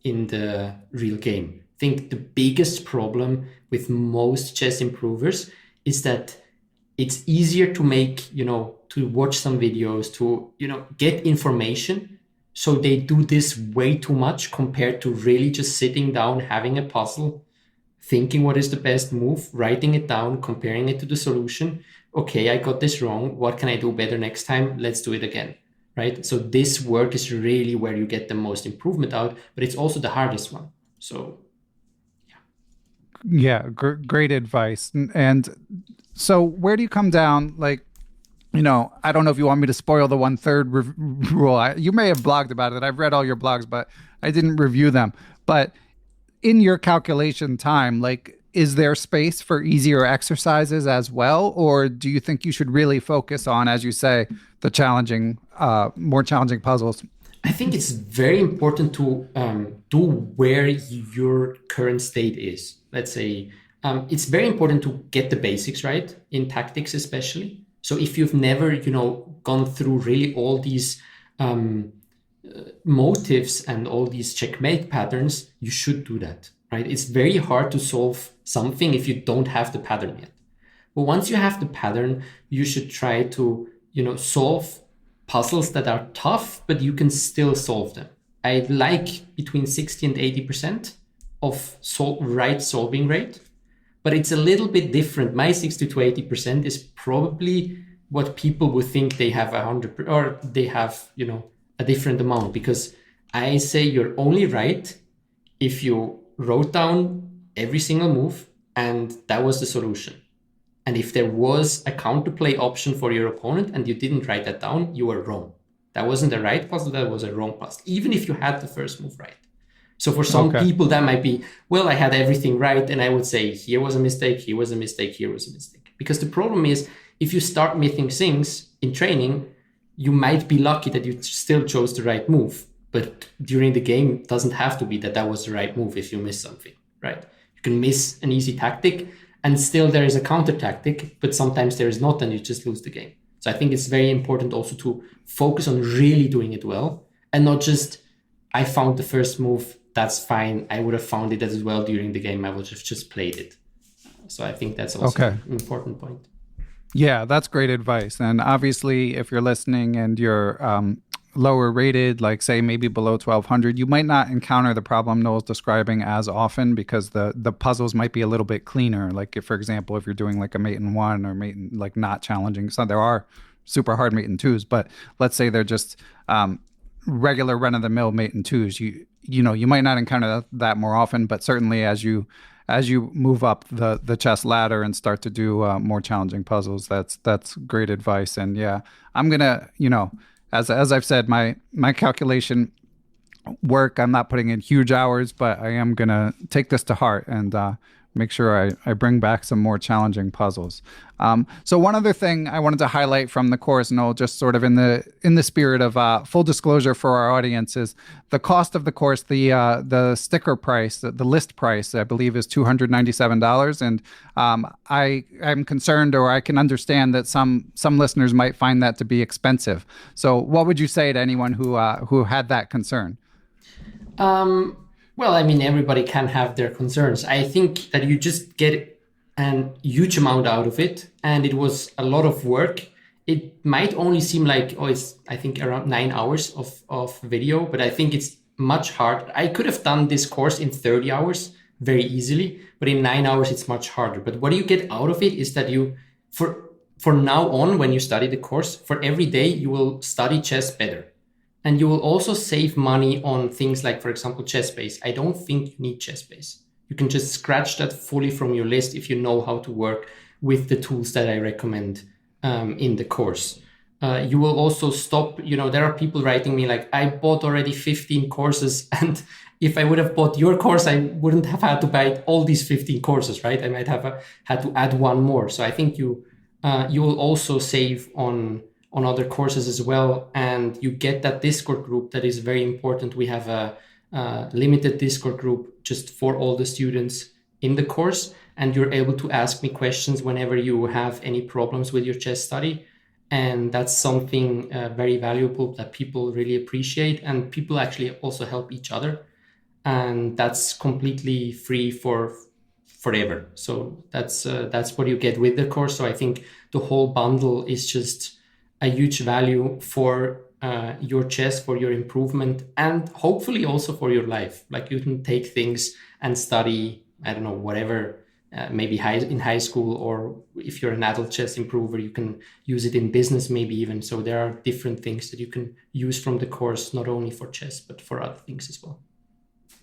the real game. I think the biggest problem with most chess improvers is that it's easier to make, to watch some videos, to, get information. So they do this way too much compared to really just sitting down, having a puzzle, thinking what is the best move, writing it down, comparing it to the solution. Okay, I got this wrong. What can I do better next time? Let's do it again, right? So this work is really where you get the most improvement out, but it's also the hardest one. So Yeah, great advice. And so where do you come down? Like, I don't know if you want me to spoil the 1/3 rule. You may have blogged about it. I've read all your blogs, but I didn't review them. But in your calculation time, like, is there space for easier exercises as well? Or do you think you should really focus on, as you say, the more challenging puzzles? I think it's very important to do where your current state is. Let's say it's very important to get the basics right in tactics, especially. So if you've never, gone through really all these motives and all these checkmate patterns, you should do that, right? It's very hard to solve something if you don't have the pattern yet. But once you have the pattern, you should try to, solve puzzles that are tough, but you can still solve them. I like between 60 and 80% of right solving rate, but it's a little bit different. My 60 to 80% is probably what people would think they have 100 or they have, a different amount, because I say you're only right if you wrote down every single move and that was the solution. And if there was a counterplay option for your opponent and you didn't write that down, you were wrong. That wasn't a right puzzle, that was a wrong puzzle, even if you had the first move right. So for some people, that might be, well, I had everything right. And I would say, here was a mistake, here was a mistake, here was a mistake. Because the problem is, if you start missing things in training, you might be lucky that you still chose the right move. But during the game, it doesn't have to be that was the right move if you miss something, right? You can miss an easy tactic and still there is a counter tactic, but sometimes there is not, and you just lose the game. So I think it's very important also to focus on really doing it well and not just, I found the first move, that's fine. I would have found it as well during the game. I would have just played it. So I think that's also an important point. Yeah, that's great advice. And obviously, if you're listening and you're lower rated, like say maybe below 1200, you might not encounter the problem Noel's describing as often because the puzzles might be a little bit cleaner. Like if, for example, if you're doing like a mate in 1 or mate in like not challenging, so there are super hard mate in 2s, but let's say they're just regular run of the mill mate in 2s. You might not encounter that more often, but certainly as you move up the chess ladder and start to do more challenging puzzles, that's great advice. And yeah, I'm gonna, as I've said, my calculation work, I'm not putting in huge hours, but I am gonna take this to heart and make sure I bring back some more challenging puzzles. So one other thing I wanted to highlight from the course, Noel, just sort of in the spirit of full disclosure for our audience, is the cost of the course. The sticker price, the list price, I believe, is $297, and I'm concerned, or I can understand that some listeners might find that to be expensive. So what would you say to anyone who had that concern? Well, I mean, everybody can have their concerns. I think that you just get a huge amount out of it, and it was a lot of work. It might only seem like, it's, I think, around 9 hours of video, but I think it's much harder. I could have done this course in 30 hours very easily, but in 9 hours, it's much harder. But what you get out of it is that you, for now on, when you study the course, for every day, you will study chess better. And you will also save money on things like, for example, chess base. I don't think you need chess base. You can just scratch that fully from your list if you know how to work with the tools that I recommend in the course. You will also stop, there are people writing me like, I bought already 15 courses, and if I would have bought your course, I wouldn't have had to buy all these 15 courses, right? I might have had to add one more. So I think you will also save on other courses as well. And you get that Discord group that is very important. We have a limited Discord group just for all the students in the course. And you're able to ask me questions whenever you have any problems with your chess study. And that's something very valuable that people really appreciate. And people actually also help each other. And that's completely free for forever. So that's what you get with the course. So I think the whole bundle is just a huge value for your chess, for your improvement, and hopefully also for your life. Like you can take things and study I don't know, whatever, maybe in high school, or if you're an adult chess improver, you can use it in business maybe even. So there are different things that you can use from the course, not only for chess, but for other things as well.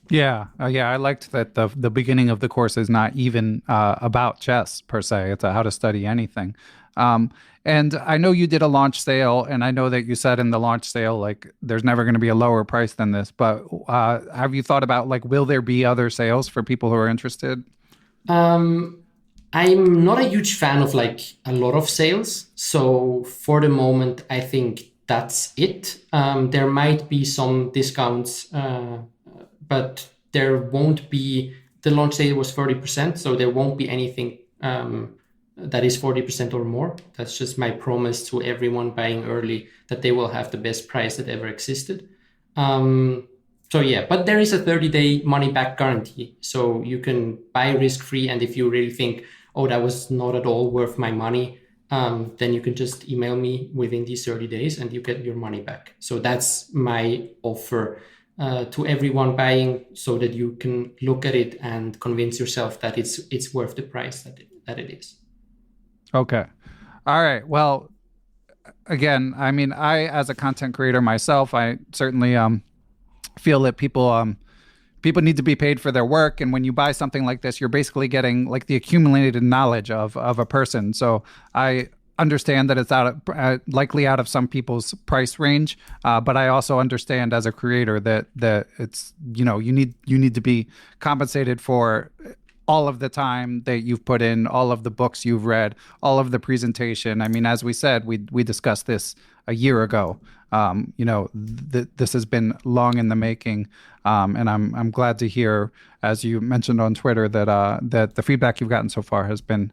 Yeah, I liked that the beginning of the course is not even about chess per se. It's how to study anything. And I know you did a launch sale, and I know that you said in the launch sale, like, there's never going to be a lower price than this. But have you thought about, like, will there be other sales for people who are interested? I'm not a huge fan of like a lot of sales. So for the moment, I think that's it. There might be some discounts, but there won't be, the launch sale was 30%. So there won't be anything that is 40% or more. That's just my promise to everyone buying early, that they will have the best price that ever existed. So yeah, but there is a 30-day money back guarantee. So you can buy risk-free. And if you really think, oh, that was not at all worth my money, then you can just email me within these 30 days and you get your money back. So that's my offer to everyone buying, so that you can look at it and convince yourself that it's worth the price that it is. Okay. All right. Well, again, I mean, I, as a content creator myself, I certainly feel that people need to be paid for their work, and when you buy something like this, you're basically getting like the accumulated knowledge of a person. So I understand that it's likely out of some people's price range, but I also understand as a creator that it's, you need to be compensated for all of the time that you've put in, all of the books you've read, all of the presentation. I mean, as we said, we discussed this a year ago. This has been long in the making, and I'm glad to hear, as you mentioned on Twitter, that the feedback you've gotten so far has been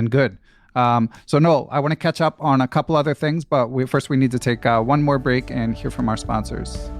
good. So Noel, I want to catch up on a couple other things, but first we need to take one more break and hear from our sponsors.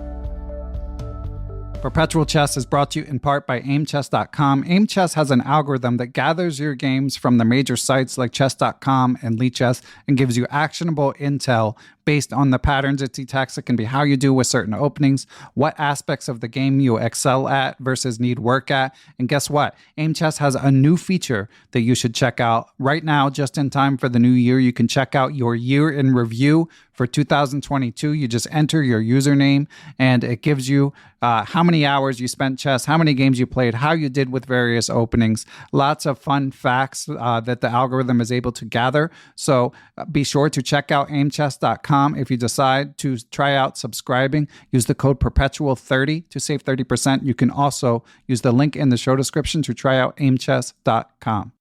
Perpetual Chess is brought to you in part by Aimchess.com. Aimchess has an algorithm that gathers your games from the major sites like Chess.com and Lichess and gives you actionable intel based on the patterns it detects. It can be how you do with certain openings, what aspects of the game you excel at versus need work at. And guess what? Aimchess has a new feature that you should check out right now, just in time for the new year. You can check out your year in review for 2022. You just enter your username and it gives you how many hours you spent chess, how many games you played, how you did with various openings. Lots of fun facts that the algorithm is able to gather. So be sure to check out aimchess.com. If you decide to try out subscribing, use the code Perpetual30 to save 30%. You can also use the link in the show description to try out aimchess.com.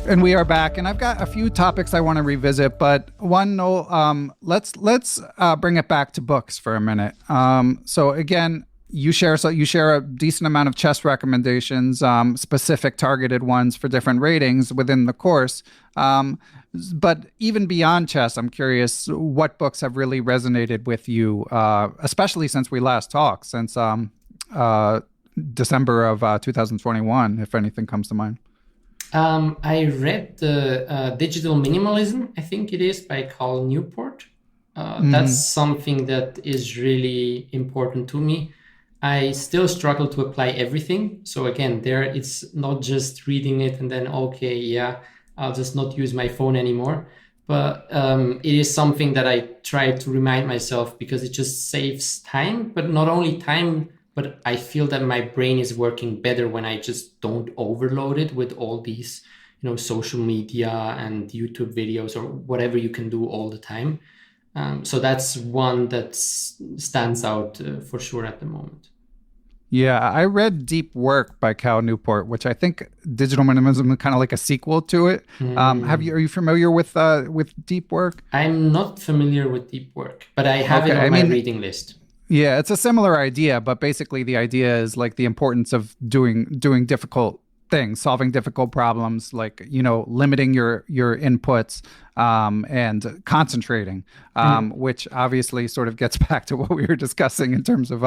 And we are back, and I've got a few topics I want to revisit, but one, Noel, let's bring it back to books for a minute. So again, you share a decent amount of chess recommendations, specific targeted ones for different ratings within the course. But even beyond chess, I'm curious what books have really resonated with you, especially since we last talked, since December of 2021, if anything comes to mind. I read the Digital Minimalism, I think it is, by Cal Newport. That's something that is really important to me. I still struggle to apply everything. So again, it's not just reading it and then, okay, yeah, I'll just not use my phone anymore. But it is something that I try to remind myself, because it just saves time, but not only time, but I feel that my brain is working better when I just don't overload it with all these, social media and YouTube videos or whatever you can do all the time. So that's one that stands out for sure at the moment. Yeah, I read Deep Work by Cal Newport, which I think Digital Minimalism is kind of like a sequel to it. Are you familiar with Deep Work? I'm not familiar with Deep Work, but I have it on my reading list. Yeah, it's a similar idea, but basically the idea is like the importance of doing difficult things, solving difficult problems, like, limiting your inputs, and concentrating, which obviously sort of gets back to what we were discussing in terms of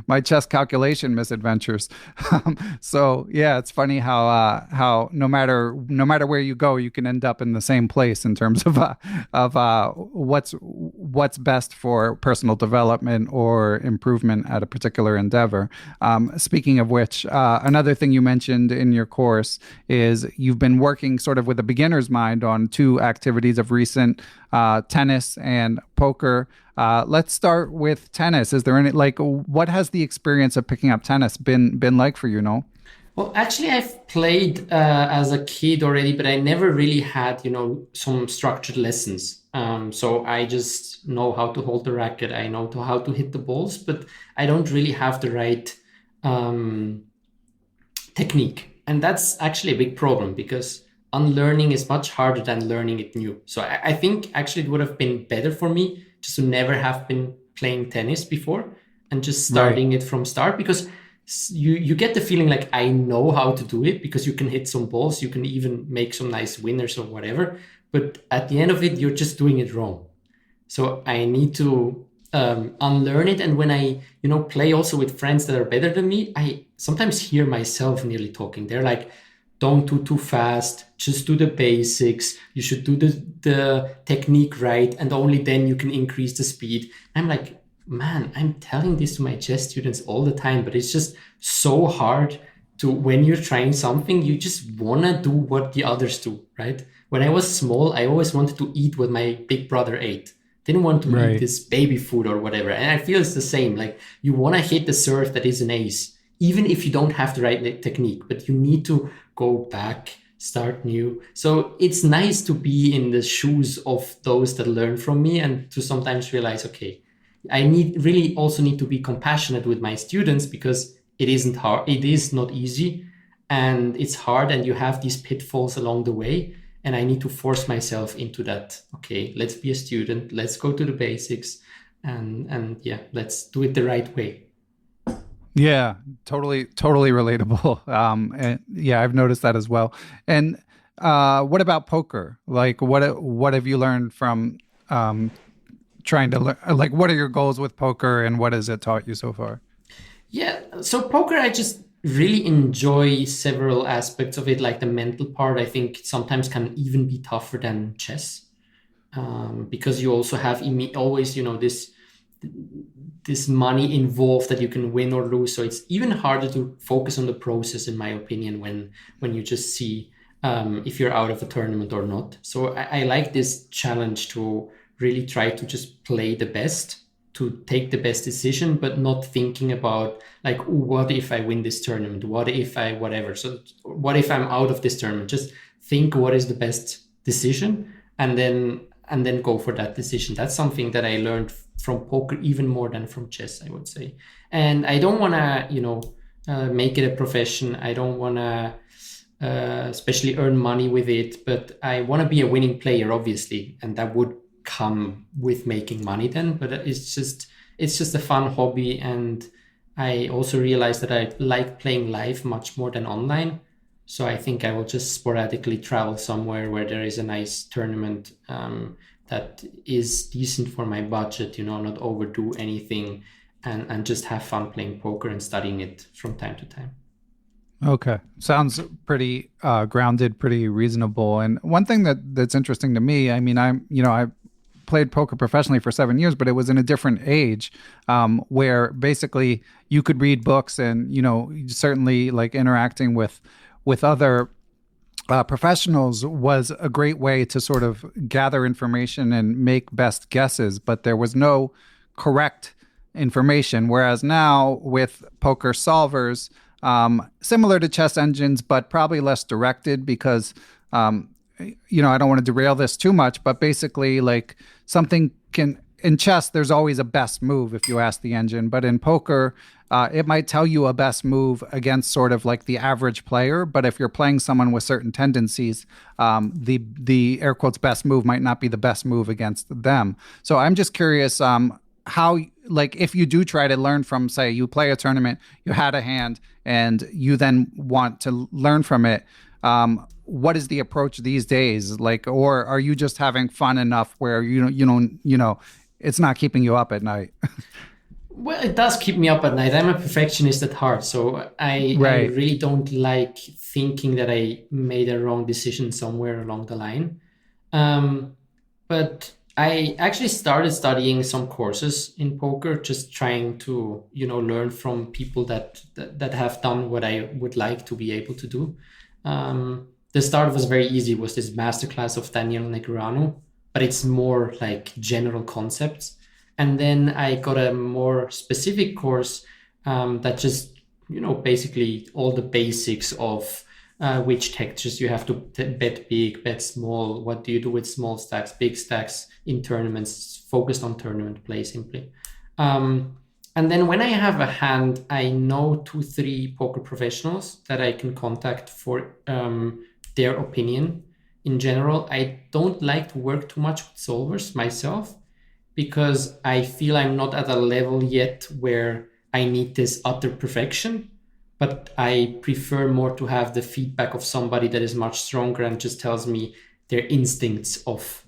my chess calculation misadventures. So yeah, it's funny how no matter where you go, you can end up in the same place in terms of what's best for personal development or improvement at a particular endeavor. Speaking of which, another thing you mentioned in your course is you've been working sort of with a beginner's mind on two activities of recent, tennis and poker. Let's start with tennis. Is there any, like, what has the experience of picking up tennis been like for you, Noel? Well, actually, I've played as a kid already, but I never really had, some structured lessons. So I just know how to hold the racket. I know how to hit the balls, but I don't really have the right technique. And that's actually a big problem because unlearning is much harder than learning it new. So I think actually it would have been better for me just to never have been playing tennis before and just starting it from start, because you get the feeling like I know how to do it because you can hit some balls, you can even make some nice winners or whatever. But at the end of it, you're just doing it wrong. So I need to unlearn it. And when I, play also with friends that are better than me, I sometimes hear myself nearly talking. They're like, don't do too fast, just do the basics. You should do the technique right, and only then you can increase the speed. I'm like, man, I'm telling this to my chess students all the time, but it's just so hard to, when you're trying something, you just want to do what the others do, right? When I was small, I always wanted to eat what my big brother ate. Didn't want to eat this baby food or whatever. And I feel it's the same. Like, you want to hit the serve that is an ace, even if you don't have the right technique, but you need to go back, start new. So it's nice to be in the shoes of those that learn from me and to sometimes realize, okay, I really also need to be compassionate with my students because it isn't hard. It is not easy and it's hard, and you have these pitfalls along the way. And I need to force myself into that. Okay, let's be a student. Let's go to the basics and yeah, let's do it the right way. Yeah, totally relatable. And yeah, I've noticed that as well. And what about poker? Like, what have you learned from trying to learn? Like, what are your goals with poker, and what has it taught you so far? Yeah, so poker, I just really enjoy several aspects of it. Like the mental part, I think sometimes can even be tougher than chess, because you also have always, this money involved that you can win or lose. So it's even harder to focus on the process, in my opinion, when you just see if you're out of a tournament or not. So I like this challenge to really try to just play the best, to take the best decision, but not thinking about like, oh, what if I win this tournament? What if I whatever? So what if I'm out of this tournament? Just think what is the best decision, and then go for that decision. That's something that I learned from poker even more than from chess, I would say. And I don't want to, make it a profession. I don't want to especially earn money with it, but I want to be a winning player, obviously. And that would come with making money then, but it's just a fun hobby. And I also realized that I like playing live much more than online. So I think I will just sporadically travel somewhere where there is a nice tournament that is decent for my budget, not overdo anything, and just have fun playing poker and studying it from time to time. Okay. Sounds pretty grounded, pretty reasonable. And one thing that's interesting to me, I mean, I played poker professionally for 7 years, but it was in a different age, where basically you could read books and, certainly like interacting with other professionals was a great way to sort of gather information and make best guesses, but there was no correct information. Whereas now with poker solvers, similar to chess engines, but probably less directed because, I don't want to derail this too much, but basically like something in chess, there's always a best move if you ask the engine, but in poker, it might tell you a best move against sort of like the average player. But if you're playing someone with certain tendencies, the air quotes best move might not be the best move against them. So I'm just curious, how, like, if you do try to learn from, say, you play a tournament, you had a hand, and you then want to learn from it, what is the approach these days? Like, or are you just having fun enough where it's not keeping you up at night? Well, it does keep me up at night. I'm a perfectionist at heart, so I Right. really don't like thinking that I made a wrong decision somewhere along the line. Um, but I actually started studying some courses in poker, just trying to, learn from people that have done what I would like to be able to do. The start was very easy. It was this masterclass of Daniel Negreanu, but it's more like general concepts. And then I got a more specific course that just, basically all the basics of which textures you have to bet big, bet small. What do you do with small stacks, big stacks in tournaments, focused on tournament play simply. And then when I have a hand, I know 2, 3 poker professionals that I can contact for their opinion. In general, I don't like to work too much with solvers myself because I feel I'm not at a level yet where I need this utter perfection. But I prefer more to have the feedback of somebody that is much stronger and just tells me their instincts of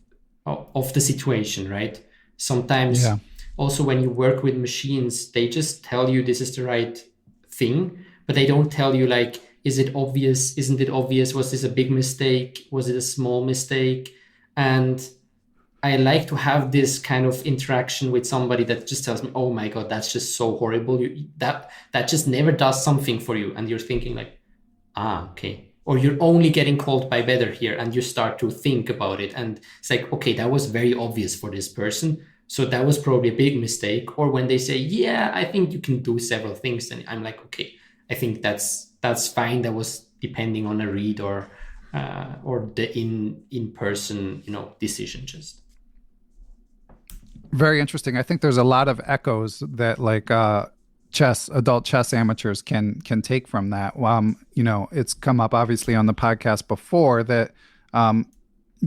the situation, right? Sometimes Yeah. also when you work with machines, they just tell you this is the right thing, but they don't tell you like, is it obvious? Isn't it obvious? Was this a big mistake? Was it a small mistake? And I like to have this kind of interaction with somebody that just tells me, "Oh my God, that's just so horrible. That just never does something for you." And you're thinking like, okay. Or you're only getting called by better here, and you start to think about it. And it's like, okay, that was very obvious for this person. So that was probably a big mistake. Or when they say, "Yeah, I think you can do several things," then I'm like, okay, I think that's fine. That was depending on a read or the in person, decision just. Very interesting. I think there's a lot of echoes that like adult chess amateurs can take from that. It's come up obviously on the podcast before that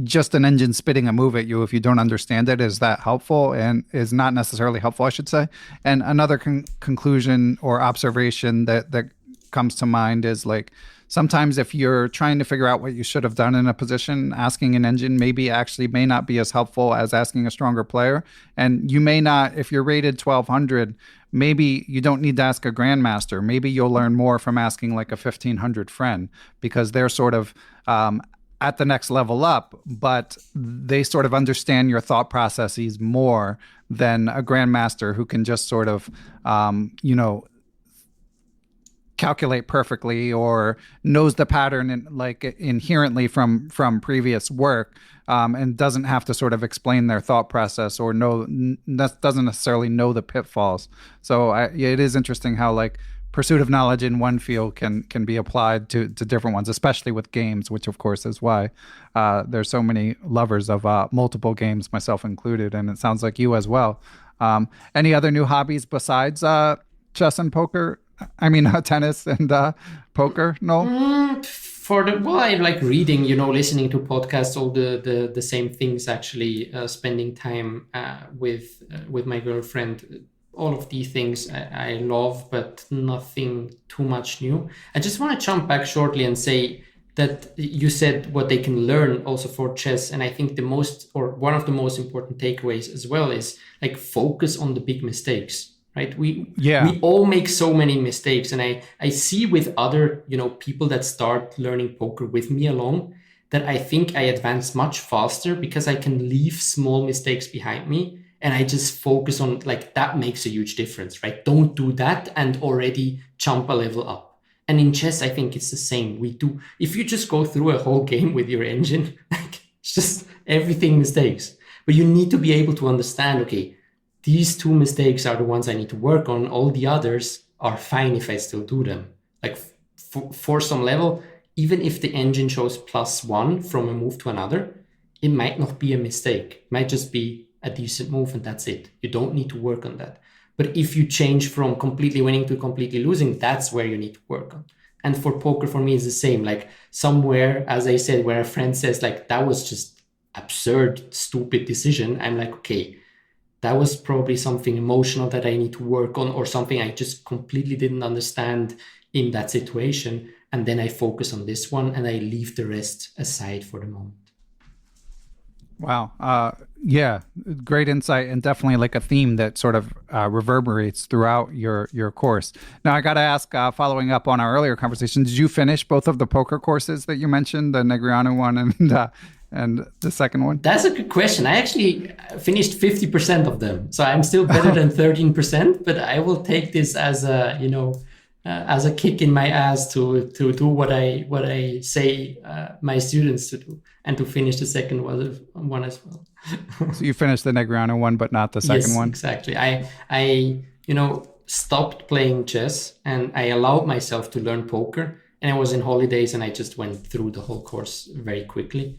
just an engine spitting a move at you if you don't understand it is that helpful and is not necessarily helpful, I should say. And another conclusion or observation that comes to mind is like sometimes if you're trying to figure out what you should have done in a position, asking an engine may not be as helpful as asking a stronger player. And you may not, if you're rated 1200, maybe you don't need to ask a grandmaster. Maybe you'll learn more from asking like a 1500 friend because they're sort of at the next level up, but they sort of understand your thought processes more than a grandmaster who can just sort of, calculate perfectly or knows the pattern like inherently from previous work, and doesn't have to sort of explain their thought process or doesn't necessarily know the pitfalls. So it is interesting how like pursuit of knowledge in one field can be applied to different ones, especially with games, which of course is why there's so many lovers of multiple games, myself included, and it sounds like you as well. Any other new hobbies besides chess and poker? I mean, tennis and poker? No? I like reading, listening to podcasts, all the same things, actually, spending time with my girlfriend. All of these things I love, but nothing too much new. I just want to jump back shortly and say that you said what they can learn also for chess. And I think one of the most important takeaways as well is like focus on the big mistakes. Right. We all make so many mistakes. And I see with other, people that start learning poker with me along that I think I advance much faster because I can leave small mistakes behind me. And I just focus on like that makes a huge difference. Right. Don't do that and already jump a level up. And in chess, I think it's the same. If you just go through a whole game with your engine, like it's just everything mistakes. But you need to be able to understand, okay, these 2 mistakes are the ones I need to work on. All the others are fine if I still do them. Like for some level, even if the engine shows +1 from a move to another, it might not be a mistake. It might just be a decent move and that's it. You don't need to work on that. But if you change from completely winning to completely losing, that's where you need to work on. And for poker, for me, it's the same. Like somewhere, as I said, where a friend says like, that was just absurd, stupid decision. I'm like, okay, that was probably something emotional that I need to work on or something I just completely didn't understand in that situation. and then I focus on this one and I leave the rest aside for the moment. Wow. Yeah, great insight, and definitely like a theme that sort of reverberates throughout your course. Now, I got to ask, following up on our earlier conversation, did you finish both of the poker courses that you mentioned, the Negreanu one and the second one? That's a good question. I actually finished 50% of them, so I'm still better than 13%. But I will take this as a as a kick in my ass to do what I say my students to do, and to finish the second one as well. So you finished the Negreanu one, but not the second one? Exactly. I stopped playing chess, and I allowed myself to learn poker. And I was in holidays, and I just went through the whole course very quickly.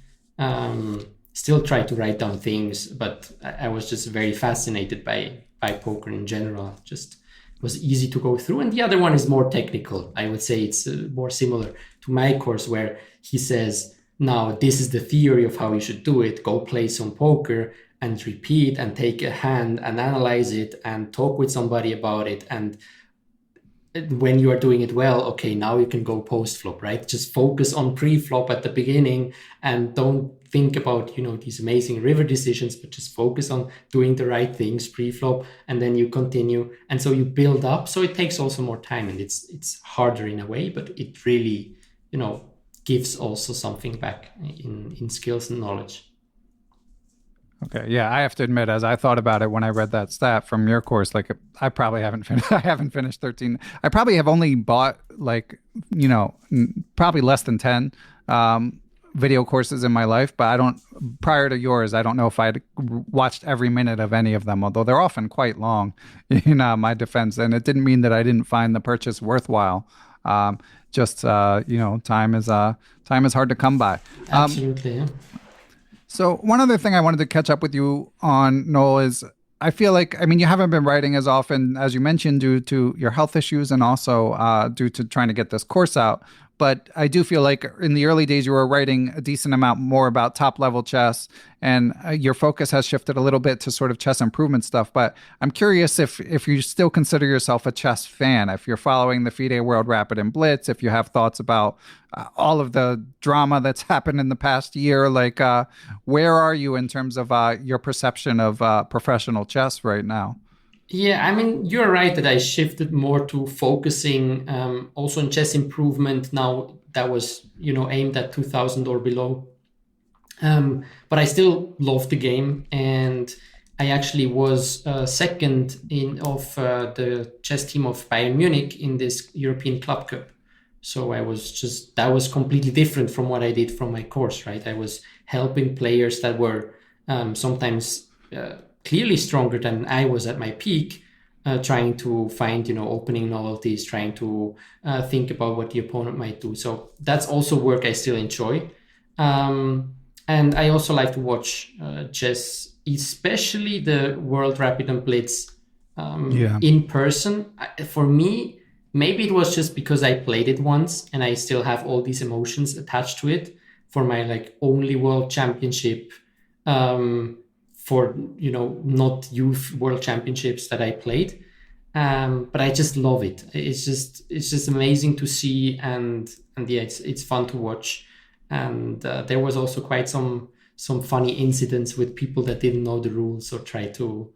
Still try to write down things, but I was just very fascinated by poker in general. Just was easy to go through. And the other one is more technical. I would say it's more similar to my course, where he says, now this is the theory of how you should do it. Go play some poker and repeat and take a hand and analyze it and talk with somebody about it. And when you are doing it well, okay, now you can go post-flop, right? Just focus on pre-flop at the beginning and don't think about, these amazing river decisions, but just focus on doing the right things pre-flop, and then you continue. And so you build up. So it takes also more time, and it's harder in a way, but it really, gives also something back in skills and knowledge. Okay, yeah, I have to admit, as I thought about it when I read that stat from your course, like I probably haven't finished. I haven't finished 13. I probably have only bought probably less than 10 video courses in my life. But I don't. Prior to yours, I don't know if I'd watched every minute of any of them. Although they're often quite long, in my defense, and it didn't mean that I didn't find the purchase worthwhile. Time is hard to come by. Absolutely. Yeah. So one other thing I wanted to catch up with you on, Noel, is I feel like, you haven't been writing as often as you mentioned due to your health issues, and also due to trying to get this course out. But I do feel like in the early days, you were writing a decent amount more about top level chess, and your focus has shifted a little bit to sort of chess improvement stuff. But I'm curious if you still consider yourself a chess fan, if you're following the FIDE World Rapid and Blitz, if you have thoughts about all of the drama that's happened in the past year. Like, where are you in terms of your perception of professional chess right now? Yeah, you're right that I shifted more to focusing also on chess improvement. Now that was, aimed at 2000 or below. But I still love the game, and I actually was second of the chess team of Bayern Munich in this European Club Cup. So that was completely different from what I did from my course, right? I was helping players that were sometimes clearly stronger than I was at my peak, trying to find, opening novelties, trying to think about what the opponent might do. So that's also work I still enjoy. And I also like to watch chess, especially the World Rapid and Blitz in person. For me, maybe it was just because I played it once and I still have all these emotions attached to it for my only world championship, for not youth world championships that I played, but I just love it. It's just amazing to see, and yeah, it's fun to watch. And there was also quite some funny incidents with people that didn't know the rules or try to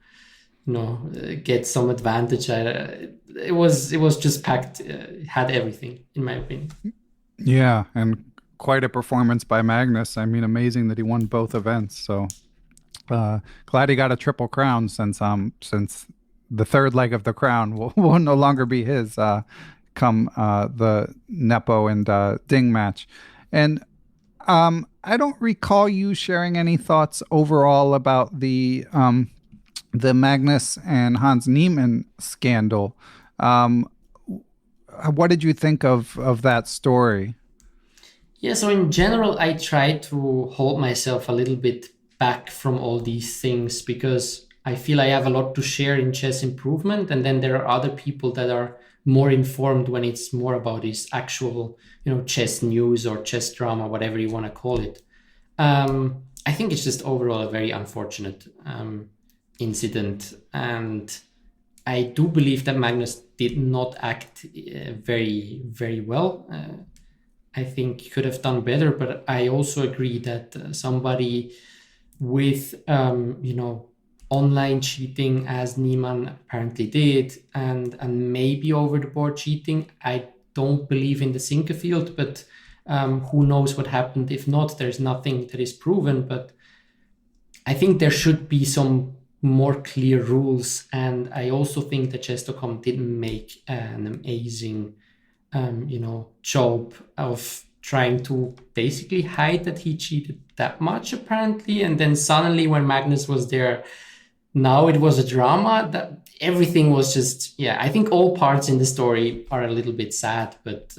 get some advantage. It was just packed. Had everything, in my opinion. Yeah, and quite a performance by Magnus. Amazing that he won both events. So glad he got a triple crown, since the third leg of the crown will no longer be his come the Nepo and Ding match. And I don't recall you sharing any thoughts overall about the Magnus and Hans Niemann scandal. What did you think of that story? Yeah, so in general, I try to hold myself a little bit back from all these things, because I feel I have a lot to share in chess improvement, and then there are other people that are more informed when it's more about this actual, chess news or chess drama, whatever you want to call it. I think it's just overall a very unfortunate incident, and I do believe that Magnus did not act very, very well. I think could have done better. But I also agree that somebody with, online cheating, as Niemann apparently did, and maybe over the board cheating, I don't believe in the sinker field, but who knows what happened. If not, there's nothing that is proven. But I think there should be some more clear rules. And I also think that chess.com didn't make an amazing, job of trying to basically hide that he cheated that much, apparently. And then suddenly when Magnus was there, now it was a drama. That everything was just, I think all parts in the story are a little bit sad, but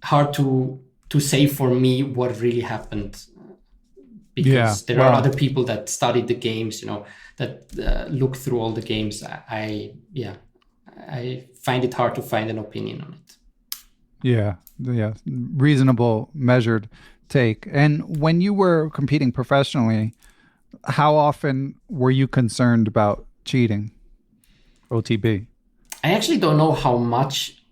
hard to say for me what really happened, because there are other people that studied the games, that look through all the games. I find it hard to find an opinion on it. Yeah, reasonable, measured take. And when you were competing professionally, how often were you concerned about cheating? OTB. I actually don't know how much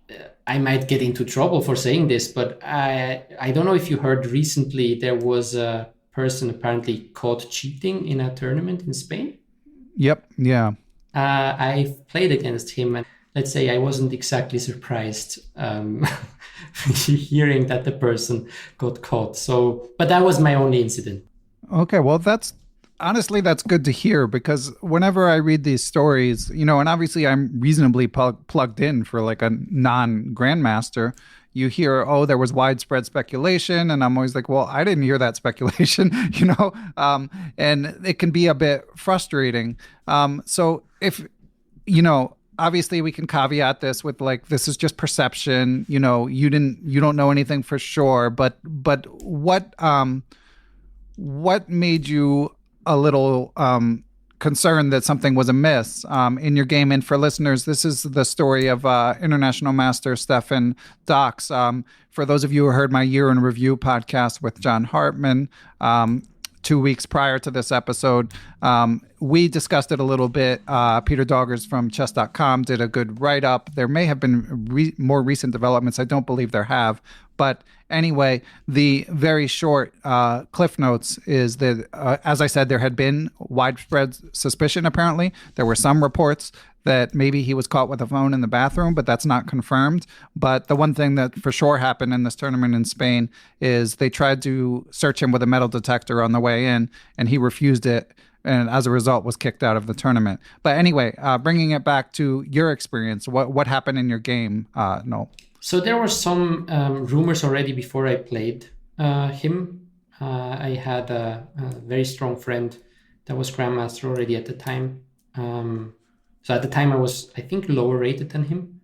I might get into trouble for saying this, but I don't know if you heard recently there was a person apparently caught cheating in a tournament in Spain. Yep, yeah. I've played against him, and let's say I wasn't exactly surprised hearing that the person got caught. So, but that was my only incident. Okay, well, that's good to hear, because whenever I read these stories, and obviously I'm reasonably plugged in for like a non-grandmaster, you hear, oh, there was widespread speculation, and I'm always like, well, I didn't hear that speculation, and it can be a bit frustrating. So if, obviously we can caveat this with like, this is just perception, you don't know anything for sure, but what made you a little concerned that something was amiss in your game? And for listeners, this is the story of international master Stefan Dox. For those of you who heard my Year in Review podcast with John Hartman 2 weeks prior to this episode, we discussed it a little bit. Peter Doggers from chess.com did a good write-up. There may have been more recent developments. I don't believe there have. But anyway, the very short cliff notes is that, as I said, there had been widespread suspicion, apparently. There were some reports that maybe he was caught with a phone in the bathroom, but that's not confirmed. But the one thing that for sure happened in this tournament in Spain is they tried to search him with a metal detector on the way in, and he refused it, and as a result was kicked out of the tournament. But anyway, bringing it back to your experience, what happened in your game, Noel? So there were some rumors already before I played him. I had a very strong friend that was Grandmaster already at the time. So at the time I was, I think, lower rated than him.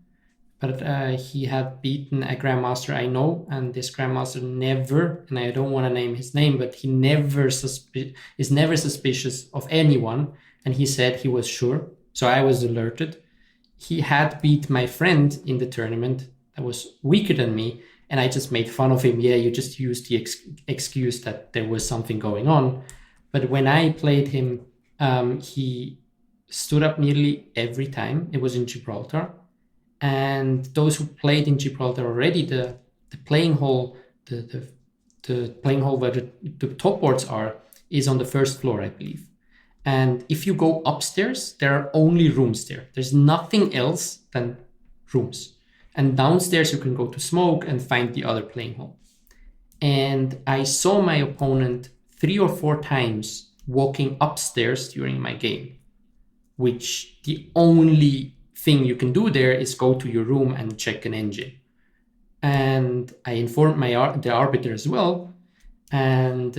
But he had beaten a Grandmaster I know, and this Grandmaster never, and I don't want to name his name, but he is never suspicious of anyone. And he said he was sure. So I was alerted. He had beat my friend in the tournament that was weaker than me, and I just made fun of him. Yeah, you just used the excuse that there was something going on. But when I played him, he stood up nearly every time. It was in Gibraltar. And those who played in Gibraltar already, the playing hall, the playing hall where the top boards are, is on the first floor, I believe. And if you go upstairs, there are only rooms there. There's nothing else than rooms. And downstairs, you can go to smoke and find the other playing hall. And I saw my opponent 3 or 4 times walking upstairs during my game, which the only thing you can do there is go to your room and check an engine. And I informed the arbiter as well. And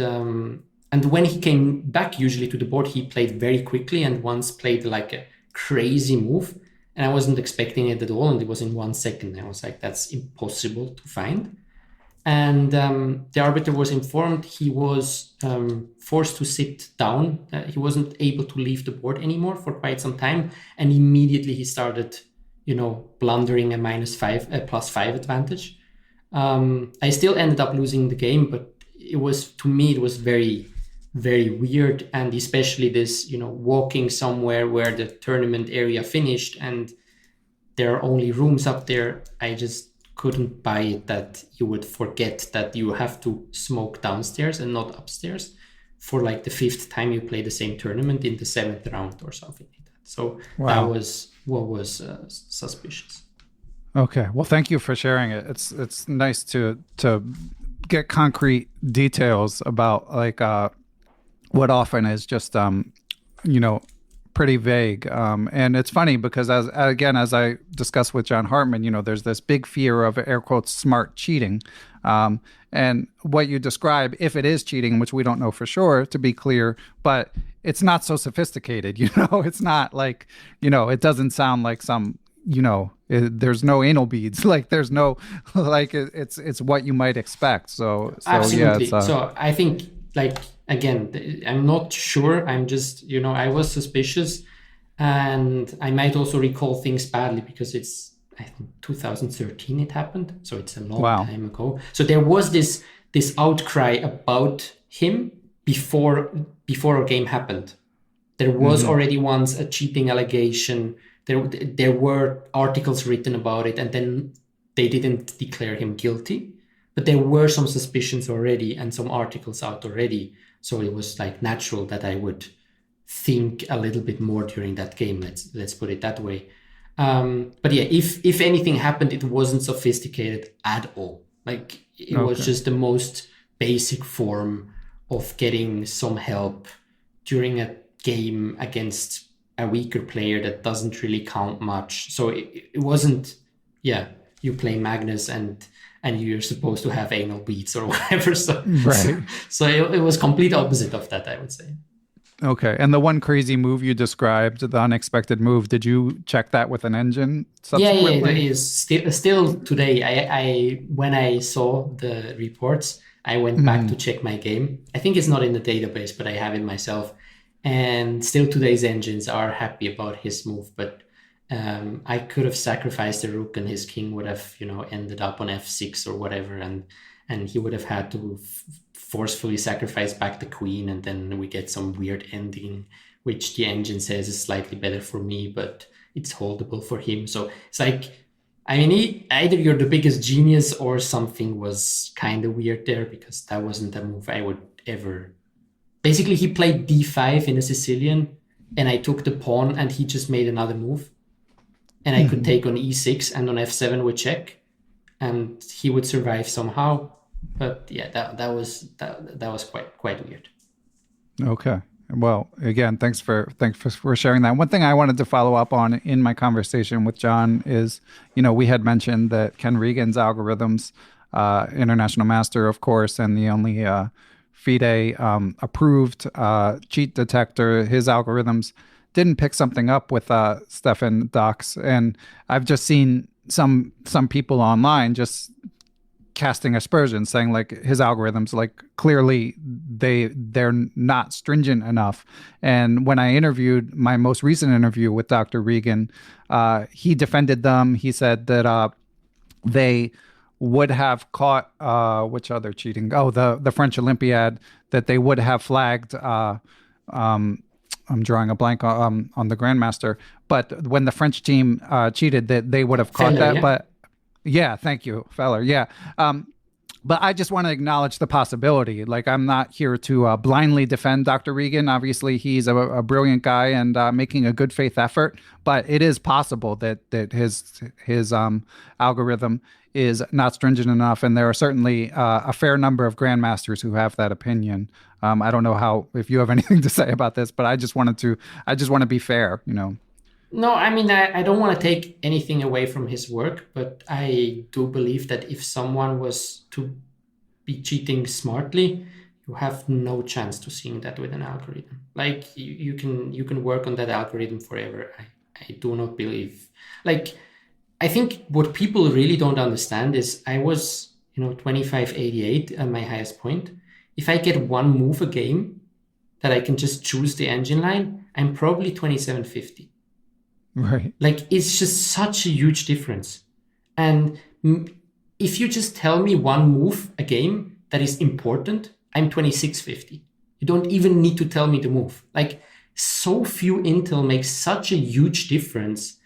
when he came back usually to the board, he played very quickly and once played like a crazy move. And I wasn't expecting it at all, and it was in 1 second. I was like, that's impossible to find. And the arbiter was informed he was forced to sit down. He wasn't able to leave the board anymore for quite some time. And immediately he started, blundering a +5 advantage. I still ended up losing the game, but it was very, very weird. And especially this, walking somewhere where the tournament area finished and there are only rooms up there. I just couldn't buy it that you would forget that you have to smoke downstairs and not upstairs for like the 5th time you play the same tournament in the 7th round or something like that. So that was what was suspicious. Okay, well, thank you for sharing it. It's nice to get concrete details about like what often is just pretty vague. And it's funny because as I discussed with John Hartman, there's this big fear of air quotes smart cheating. And what you describe, if it is cheating, which we don't know for sure, to be clear, but it's not so sophisticated, it's not like, it doesn't sound like some, there's no anal beads, like there's no, like it's what you might expect. So absolutely. Yeah, so I think like, again, I'm not sure. I'm just, I was suspicious, and I might also recall things badly because it's, I think 2013 it happened. So it's a long time ago. So there was this outcry about him before our game happened. There was already once a cheating allegation. There were articles written about it, and then they didn't declare him guilty. But there were some suspicions already and some articles out already. So it was like natural that I would think a little bit more during that game. Let's put it that way. But yeah, if anything happened, it wasn't sophisticated at all. Like it was just the most basic form of getting some help during a game against a weaker player that doesn't really count much. So it wasn't, you play Magnus and you're supposed to have anal beads or whatever. So, right. So it was complete opposite of that, I would say. Okay. And the one crazy move you described, the unexpected move, did you check that with an engine subsequently? Yeah, it is still today. I when I saw the reports, I went back to check my game. I think it's not in the database, but I have it myself. And still today's engines are happy about his move, but I could have sacrificed the rook and his king would have, ended up on f6 or whatever, and he would have had to forcefully sacrifice back the queen, and then we get some weird ending, which the engine says is slightly better for me, but it's holdable for him. So it's like, either you're the biggest genius or something was kind of weird there, because that wasn't a move I would ever. Basically, he played d5 in a Sicilian, and I took the pawn, and he just made another move. And I could take on e6 and on f7 with check, and he would survive somehow. But yeah, that was quite weird. Okay. Well, again, thanks for sharing that. One thing I wanted to follow up on in my conversation with John is, we had mentioned that Ken Regan's algorithms, international master, of course, and the only FIDE approved cheat detector, his algorithms didn't pick something up with Stefan Dox. And I've just seen some people online just casting aspersions, saying like his algorithms, like clearly they're not stringent enough. And when I interviewed my most recent interview with Dr. Regan, he defended them. He said that they would have caught which other cheating? Oh, the French Olympiad, that they would have flagged. I'm drawing a blank on the Grandmaster, but when the French team cheated, that they would have caught Feller, that. yeah. But yeah, thank you, Feller. Yeah. But I just want to acknowledge the possibility. Like, I'm not here to blindly defend Dr. Regan. Obviously, he's a brilliant guy and making a good faith effort. But it is possible that his algorithm is not stringent enough, and there are certainly a fair number of grandmasters who have that opinion. I don't know if you have anything to say about this, but I just want to be fair, No, I don't want to take anything away from his work, but I do believe that if someone was to be cheating smartly, you have no chance to seeing that with an algorithm. Like you can work on that algorithm forever. I do not believe. Like, I think what people really don't understand is I was 2588 at my highest point. If I get one move a game that I can just choose the engine line, I'm probably 2750. Right. Like, it's just such a huge difference. And if you just tell me one move a game that is important, I'm 2650. You don't even need to tell me the move. Like, so few intel makes such a huge difference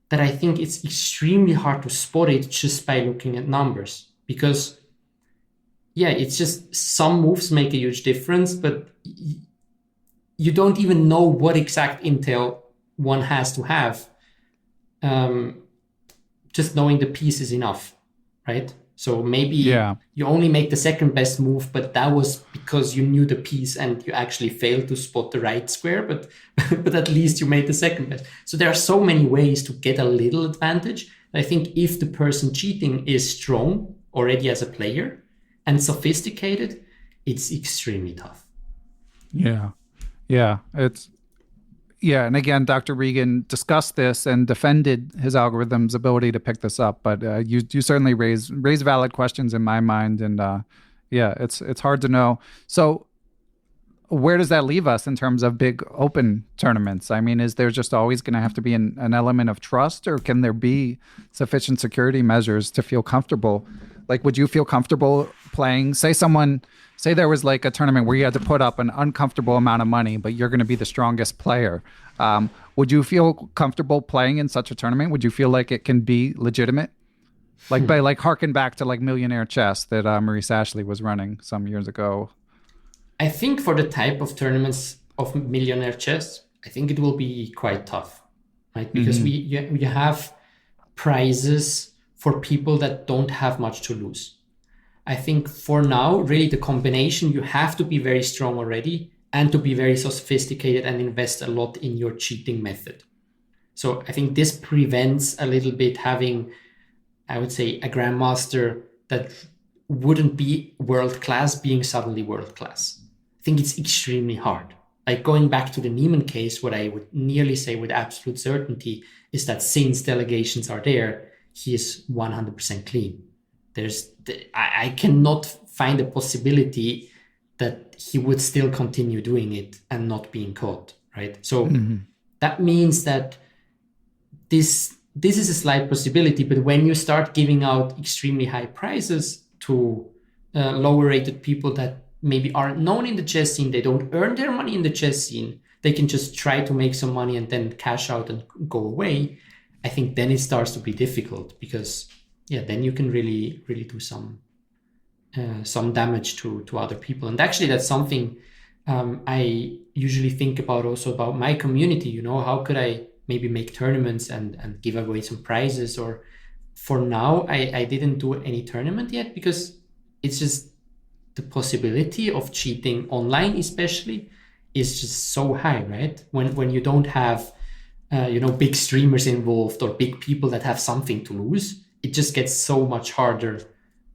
that I think it's extremely hard to spot it just by looking at numbers. Because, yeah, it's just some moves make a huge difference, but you don't even know what exact intel one has to have. Just knowing the piece is enough, right? So maybe you only make the second best move, but that was because you knew the piece and you actually failed to spot the right square, but but at least you made the second best. So there are so many ways to get a little advantage. I think if the person cheating is strong already as a player and sophisticated, it's extremely tough. Yeah. And again, Dr. Regan discussed this and defended his algorithm's ability to pick this up. But you certainly raise valid questions in my mind, and it's hard to know. So, where does that leave us in terms of big open tournaments? I mean, is there just always going to have to be an element of trust, or can there be sufficient security measures to feel comfortable? Like, would you feel comfortable playing? Say there was like a tournament where you had to put up an uncomfortable amount of money, but you're going to be the strongest player. Would you feel comfortable playing in such a tournament? Would you feel like it can be legitimate? Like by harken back to like Millionaire Chess that Maurice Ashley was running some years ago. I think for the type of tournaments of Millionaire Chess, I think it will be quite tough, right? Because we have prizes for people that don't have much to lose. I think for now, really the combination, you have to be very strong already and to be very sophisticated and invest a lot in your cheating method. So I think this prevents a little bit having, I would say, a grandmaster that wouldn't be world-class being suddenly world-class. I think it's extremely hard. Like going back to the Niemann case, what I would nearly say with absolute certainty is that since delegations are there, he is 100% clean. I cannot find a possibility that he would still continue doing it and not being caught, right? So that means that this is a slight possibility, but when you start giving out extremely high prizes to lower rated people that maybe aren't known in the chess scene, they don't earn their money in the chess scene, they can just try to make some money and then cash out and go away. I think then it starts to be difficult because then you can really do some damage to other people. And actually that's something I usually think about also about my community. You know, how could I maybe make tournaments and give away some prizes? Or for now, I didn't do any tournament yet because it's just the possibility of cheating online especially is just so high, right? When you don't have big streamers involved or big people that have something to lose, it just gets so much harder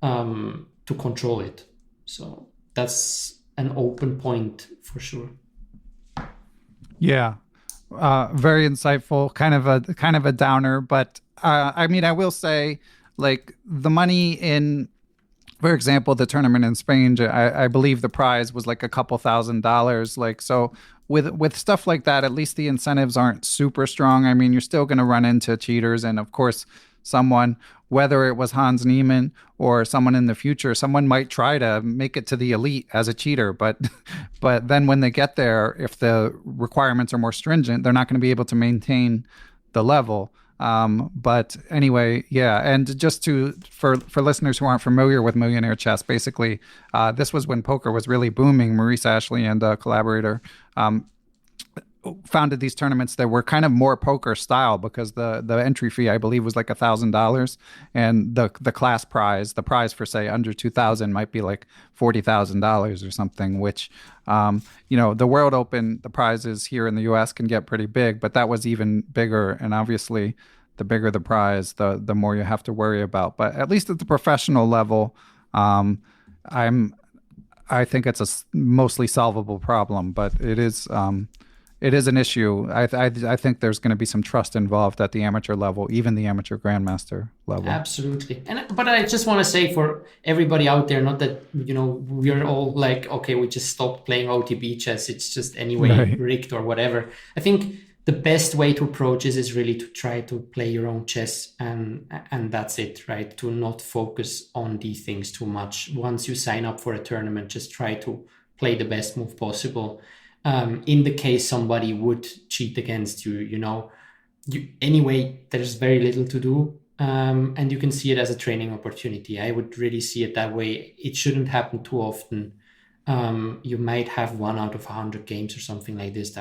to control it. So that's an open point for sure. Yeah, very insightful. Kind of a downer, but I mean, I will say, like the money in, for example, the tournament in Spain, I believe the prize was like a couple $1,000s. Like, so with stuff like that, at least the incentives aren't super strong. I mean, you're still going to run into cheaters, and of course, someone, whether it was Hans Niemann or someone in the future, someone might try to make it to the elite as a cheater, but then when they get there, if the requirements are more stringent, they're not going to be able to maintain the level. But anyway, and just for listeners who aren't familiar with Millionaire Chess, basically, this was when poker was really booming. Maurice Ashley and a collaborator founded these tournaments that were kind of more poker style because the entry fee, I believe, was like $1,000, and the class prize, the prize for say under 2,000 might be like $40,000 or something, which the World Open, the prizes here in the US can get pretty big, but that was even bigger. And obviously the bigger the prize, the more you have to worry about. But at least at the professional level, I think it's a mostly solvable problem, but it is an issue. I think there's going to be some trust involved at the amateur level, even the amateur grandmaster level. Absolutely. But I just want to say for everybody out there, not that, we're all like, okay, we just stopped playing OTB chess. It's just anyway rigged or whatever. I think the best way to approach this is really to try to play your own chess and that's it, right? To not focus on these things too much. Once you sign up for a tournament, just try to play the best move possible. In the case somebody would cheat against you, anyway, there's very little to do. And you can see it as a training opportunity. I would really see it that way. It shouldn't happen too often. You might have 1 out of 100 games or something like this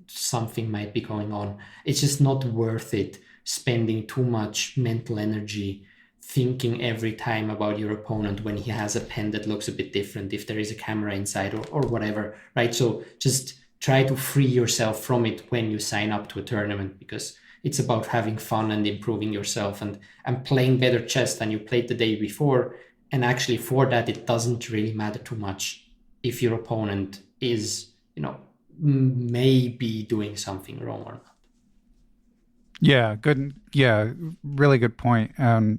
something might be going on. It's just not worth it spending too much mental energy thinking every time about your opponent when he has a pen that looks a bit different, if there is a camera inside or whatever, right? So just try to free yourself from it when you sign up to a tournament, because it's about having fun and improving yourself and playing better chess than you played the day before. And actually for that, it doesn't really matter too much if your opponent is, maybe doing something wrong or not. Yeah, good. Yeah, really good point. And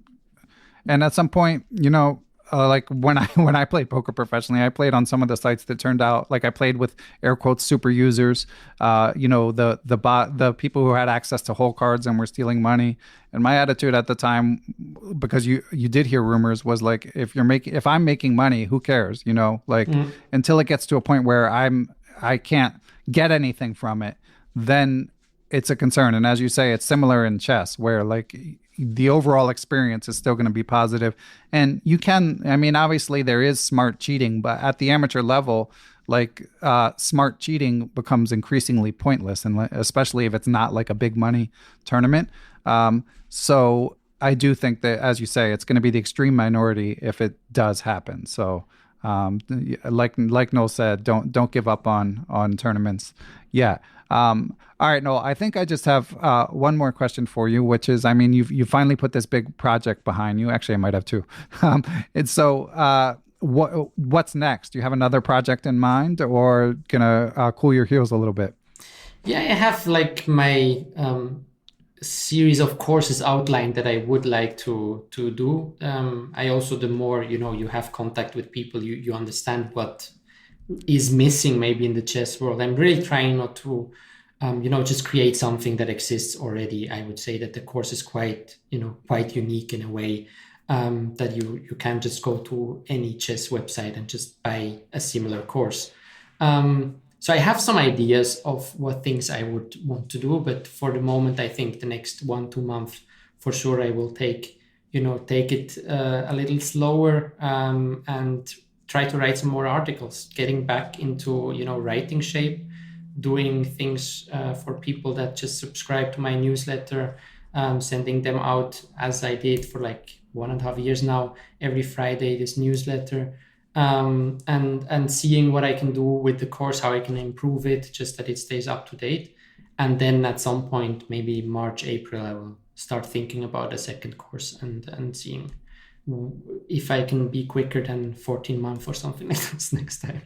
at some point, like when I when I played poker professionally, I played on some of the sites that turned out like I played with air quotes super users. The people who had access to whole cards and were stealing money. And my attitude at the time, because you did hear rumors, was like, if I'm making money, who cares? Until it gets to a point where I can't get anything from it, then it's a concern. And as you say, it's similar in chess, where like the overall experience is still going to be positive. And obviously there is smart cheating, but at the amateur level, like smart cheating becomes increasingly pointless, and especially if it's not like a big money tournament. So I do think that, as you say, it's going to be the extreme minority if it does happen. So like Noel said, don't give up on tournaments. Yeah. All right, Noel, I think I just have one more question for you, which is, you finally put this big project behind you. Actually, I might have two. And so what's next? Do you have another project in mind, or gonna cool your heels a little bit? Yeah, I have like my series of courses outlined that I would like to do. I also, the more you have contact with people, you understand what is missing maybe in the chess world. I'm really trying not to just create something that exists already. I would say that the course is quite unique in a way, that you can't just go to any chess website and just buy a similar course. So I have some ideas of what things I would want to do, but for the moment, I think the next 1-2 months, for sure, I will take it a little slower, and try to write some more articles, getting back into, writing shape, doing things for people that just subscribe to my newsletter, sending them out as I did for like 1.5 years now, every Friday, this newsletter. And seeing what I can do with the course, how I can improve it, just that it stays up to date. And then at some point, maybe March, April, I will start thinking about a second course and seeing if I can be quicker than 14 months or something like this next time.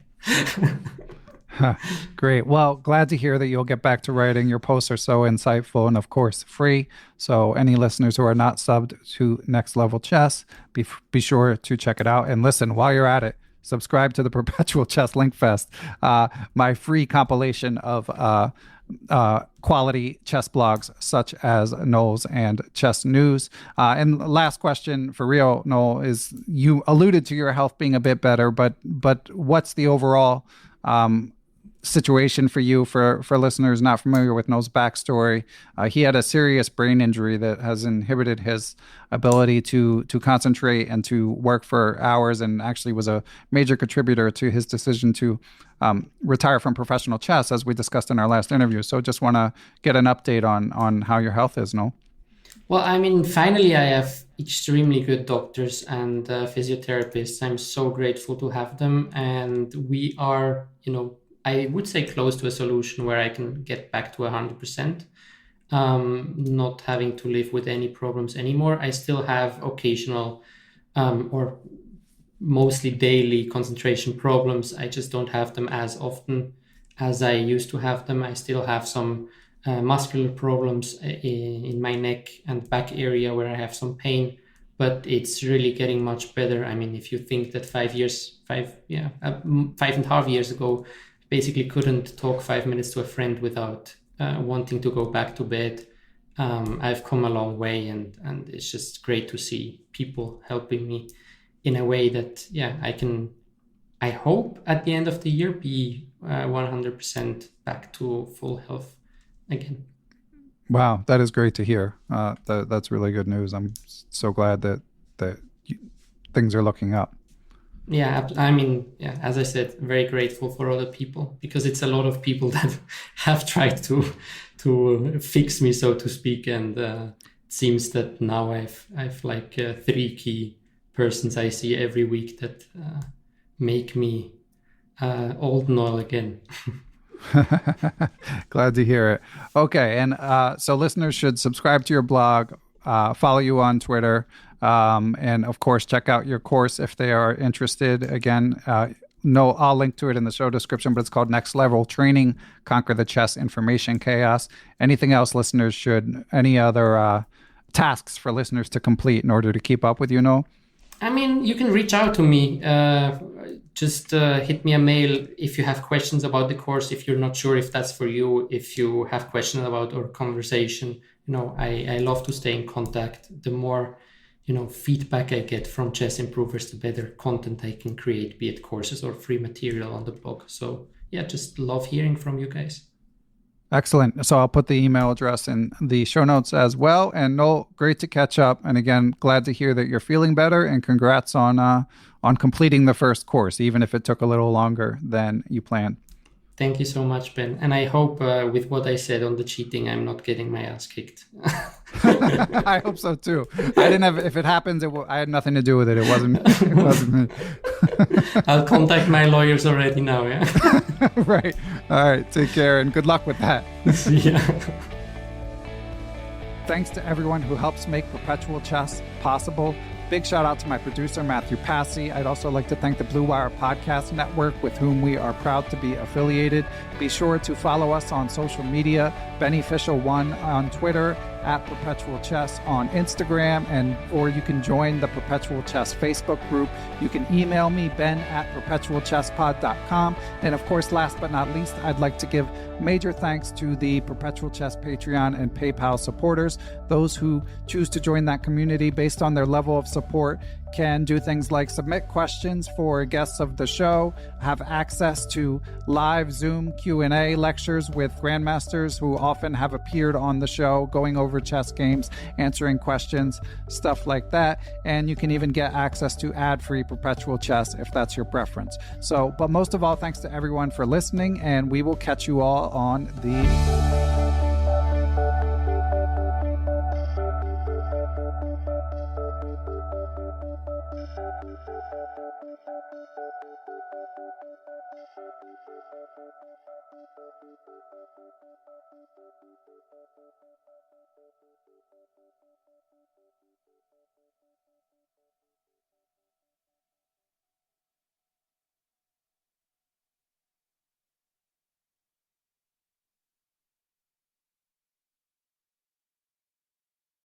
Great. Well, glad to hear that you'll get back to writing. Your posts are so insightful and, of course, free. So any listeners who are not subbed to Next Level Chess, be sure to check it out. And listen, while you're at it, subscribe to the Perpetual Chess Link Fest, my free compilation of quality chess blogs such as Noel's and Chess News. And last question for real, Noel, is you alluded to your health being a bit better, but what's the overall situation for you, for listeners not familiar with Noel's backstory? He had a serious brain injury that has inhibited his ability to concentrate and to work for hours, and actually was a major contributor to his decision to retire from professional chess, as we discussed in our last interview. So just want to get an update on how your health is, Noel. Well, finally I have extremely good doctors and physiotherapists. I'm so grateful to have them. And we are, I would say close to a solution where I can get back to 100%, not having to live with any problems anymore. I still have occasional or mostly daily concentration problems. I just don't have them as often as I used to have them. I still have some muscular problems in my neck and back area where I have some pain, but it's really getting much better. If you think that 5.5 years ago, basically couldn't talk 5 minutes to a friend without wanting to go back to bed. I've come a long way, and it's just great to see people helping me in a way that, I hope at the end of the year, be 100% back to full health again. Wow, that is great to hear. That's really good news. I'm so glad that things are looking up. Yeah, I mean, yeah, as I said, very grateful for other people, because it's a lot of people that have tried to fix me, so to speak, and it seems that now I've like 3 key persons I see every week that make me old Noel again. Glad to hear it. Okay, and so listeners should subscribe to your blog, follow you on Twitter, and of course check out your course if they are interested. Again, no, I'll link to it in the show description, but it's called Next Level Training: Conquer the Chess Information Chaos. Anything else listeners should, any other tasks for listeners to complete in order to keep up with you, Noel? I mean, you can reach out to me. Just hit me a mail if you have questions about the course, if you're not sure if that's for you, if you have questions about our conversation. I love to stay in contact. The more, feedback I get from chess improvers, the better content I can create, be it courses or free material on the blog. So yeah, just love hearing from you guys. Excellent. So I'll put the email address in the show notes as well. And Noel, great to catch up. And again, glad to hear that you're feeling better. And congrats on completing the first course, even if it took a little longer than you planned. Thank you so much, Ben. And I hope with what I said on the cheating, I'm not getting my ass kicked. I hope so too. I didn't have. If it happens, I had nothing to do with it. It wasn't. It wasn't me. I'll contact my lawyers already now. Yeah. Right. All right. Take care and good luck with that. Yeah. Thanks to everyone who helps make Perpetual Chess possible. Big shout out to my producer, Matthew Passy. I'd also like to thank the Blue Wire Podcast Network, with whom we are proud to be affiliated. Be sure to follow us on social media, Beneficial1 on Twitter, at Perpetual Chess on Instagram, or you can join the Perpetual Chess Facebook group. You can email me, ben@perpetualchesspod.com. And of course, last but not least, I'd like to give major thanks to the Perpetual Chess Patreon and PayPal supporters. Those who choose to join that community based on their level of support can do things like submit questions for guests of the show, have access to live Zoom Q&A lectures with grandmasters who often have appeared on the show, going over chess games, answering questions, stuff like that. And you can even get access to ad-free Perpetual Chess if that's your preference. So, but most of all, thanks to everyone for listening, and we will catch you all on the